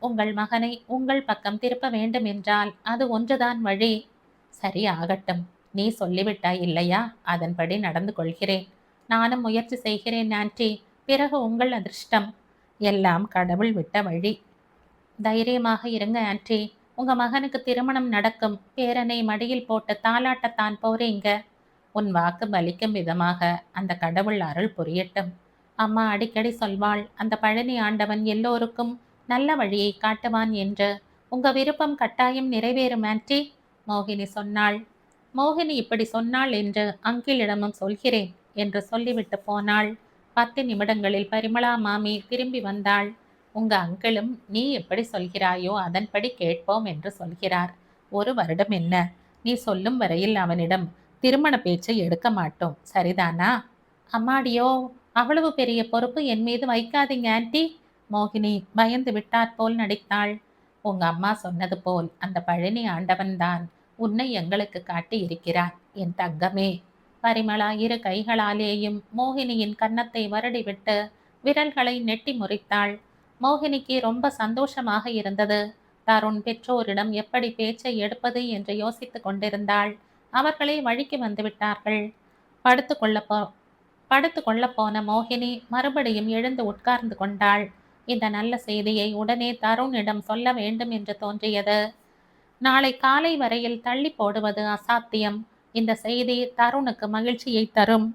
உங்கள் மகனை உங்கள் பக்கம் திருப்ப வேண்டும் என்றால் அது ஒன்றுதான் வழி. சரி, ஆகட்டும். நீ சொல்லிவிட்டாய் இல்லையா? அதன்படி நடந்து கொள்கிறேன். நானும் முயற்சி செய்கிறேன் ஆண்டி. பிறகு உங்கள் அதிர்ஷ்டம். எல்லாம் கடவுள் விட்ட வழி. தைரியமாக இருங்க ஆண்டி. உங்க மகனுக்கு திருமணம் நடக்கும். பேரனை மடியில் போட்டு தாலாட்டத்தான் போறீங்க. உன் வாக்கு பலிக்கும் விதமாக அந்த கடவுள் அருள் புரியட்டும். அம்மா அடிக்கடி சொல்வாள், அந்த பழனி ஆண்டவன் எல்லோருக்கும் நல்ல வழியை காட்டுவான் என்று. உங்க விருப்பம் கட்டாயம் நிறைவேறும் ஆண்டி, மோகினி சொன்னாள். மோகினி இப்படி சொன்னாள் என்று அங்கிளிடமும் சொல்கிறேன் என்று சொல்லிவிட்டு போனாள். 10 நிமிடங்களில் பரிமளா மாமி திரும்பி வந்தாள். உங்க அங்கிளும் நீ எப்படி சொல்கிறாயோ அதன்படி கேட்போம் என்று சொல்கிறார். 1 வருடம் என்ன? நீ சொல்லும் வரையில் அவனிடம் திருமண பேச்சை எடுக்க மாட்டோம். சரிதானா? அம்மாடியோ! அவ்வளவு பெரிய பொறுப்பு என் மீது வைக்காதீங்க ஆன்ட்டி. மோகினி பயந்து விட்டாற்போல் நடித்தாள். உங்க அம்மா சொன்னது போல் அந்த பழனி ஆண்டவன்தான் உன்னை எங்களுக்கு காட்டி இருக்கிறான் என் தங்கமே. பரிமளா இரு கைகளாலேயும் மோகினியின் கன்னத்தை வருடிவிட்டு விரல்களை நெட்டி முறித்தாள். மோகினிக்கு ரொம்ப சந்தோஷமாக இருந்தது. தருண் பெற்றோரிடம் எப்படி பேச்சை எடுப்பது என்று யோசித்துக் கொண்டிருந்தாள். அவர்களே வழிக்கு வந்துவிட்டார்கள். படுத்து கொள்ள போன மோகினி மறுபடியும் எழுந்து உட்கார்ந்து கொண்டாள். இந்த நல்ல செய்தியை உடனே தருணிடம் சொல்ல வேண்டும் என்று தோன்றியது. நாளை காலை வரையில் தள்ளி போடுவது அசாத்தியம். இந்த செய்தி தருணுக்கு மகிழ்ச்சியை தரும்.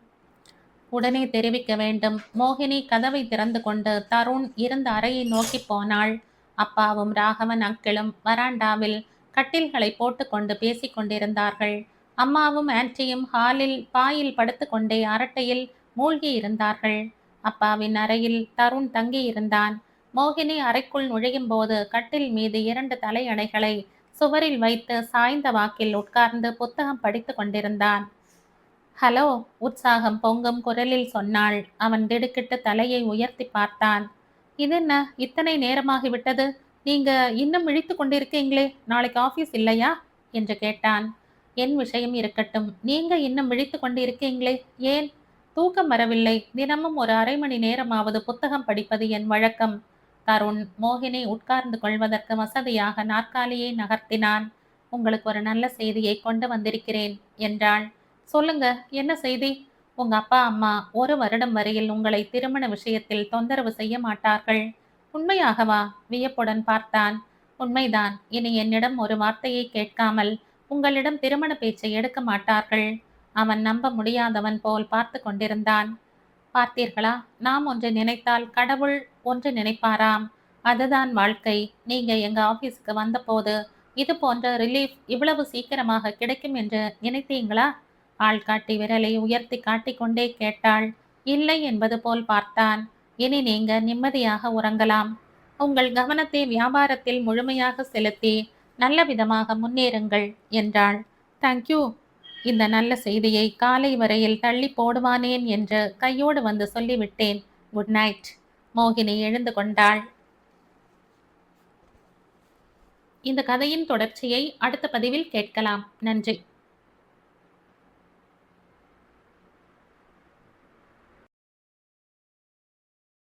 உடனே தெரிவிக்க வேண்டும். மோகினி கதவை திறந்து கொண்டு தருண் இருந்த அறையை நோக்கி போனாள். அப்பாவும் ராகவன் அங்கிளும் வராண்டாவில் கட்டில்களை போட்டுக்கொண்டு பேசிக் கொண்டிருந்தார்கள். அம்மாவும் ஆன்ட்டியும் ஹாலில் பாயில் படுத்துக்கொண்டே அரட்டையில் மூழ்கி இருந்தார்கள். அப்பாவின் அறையில் தருண் தங்கி இருந்தான். மோகினி அறைக்குள் நுழையும் போது கட்டில் மீது 2 தலையணைகளை சுவரில் வைத்து சாய்ந்த வாக்கில் உட்கார்ந்து புத்தகம் படித்து கொண்டிருந்தான். ஹலோ, உற்சாகம் பொங்கும் குரலில் சொன்னாள். அவன் திடுக்கிட்டு தலையை உயர்த்தி பார்த்தான். இதென்ன இத்தனை நேரமாகிவிட்டது? நீங்க இன்னும் விழித்து கொண்டிருக்கீங்களே, நாளைக்கு ஆபீஸ் இல்லையா என்று கேட்டான். என் விஷயம் இருக்கட்டும், நீங்க இன்னும் விழித்து கொண்டிருக்கீங்களே, ஏன்? தூக்கம் வரவில்லை. தினமும் ஒரு அரை மணி நேரமாவது புத்தகம் படிப்பது என் வழக்கம். தருண் மோகினி உட்கார்ந்து கொள்வதற்கு வசதியாக நாற்காலியை நகர்த்தினான். உங்களுக்கு ஒரு நல்ல செய்தியை கொண்டு வந்திருக்கிறேன் என்றாள். சொல்லுங்க, என்ன செய்தி? உங்க அப்பா அம்மா 1 வருடம் வரையில் உங்களை திருமண விஷயத்தில் தொந்தரவு செய்ய மாட்டார்கள். உண்மையாகவா? வியப்புடன் பார்த்தான். உண்மைதான். இனி என்னிடம் ஒரு வார்த்தையை கேட்காமல் உங்களிடம் திருமண பேச்சை எடுக்க மாட்டார்கள். அவன் நம்ப முடியாதவன் போல் பார்த்து கொண்டிருந்தான். பார்த்தீர்களா, நாம் ஒன்று நினைத்தால் கடவுள் ஒன்று நினைப்பாராம். அதுதான் வாழ்க்கை. நீங்க எங்க ஆபீஸுக்கு வந்தபோது இது போன்ற ரிலீஃப் இவ்வளவு சீக்கிரமாக கிடைக்கும் என்று நினைத்தீங்களா? ஆள்காட்டி விரலை உயர்த்தி காட்டிக்கொண்டே கேட்டாள். இல்லை என்பது போல் பார்த்தான். இனி நீங்க நிம்மதியாக உறங்கலாம். உங்கள் கவனத்தை வியாபாரத்தில் முழுமையாக செலுத்தி நல்ல விதமாக முன்னேறுங்கள் என்றாள். தேங்க்யூ. இந்த நல்ல செய்தியை காலை வரையில் தள்ளி போடுவானேன் என்று கையோடு வந்து சொல்லிவிட்டேன். Good night. மோகினி எழுந்து கொண்டாள். இந்த கதையின் தொடர்ச்சியை அடுத்த பதிவில் கேட்கலாம். நன்றி.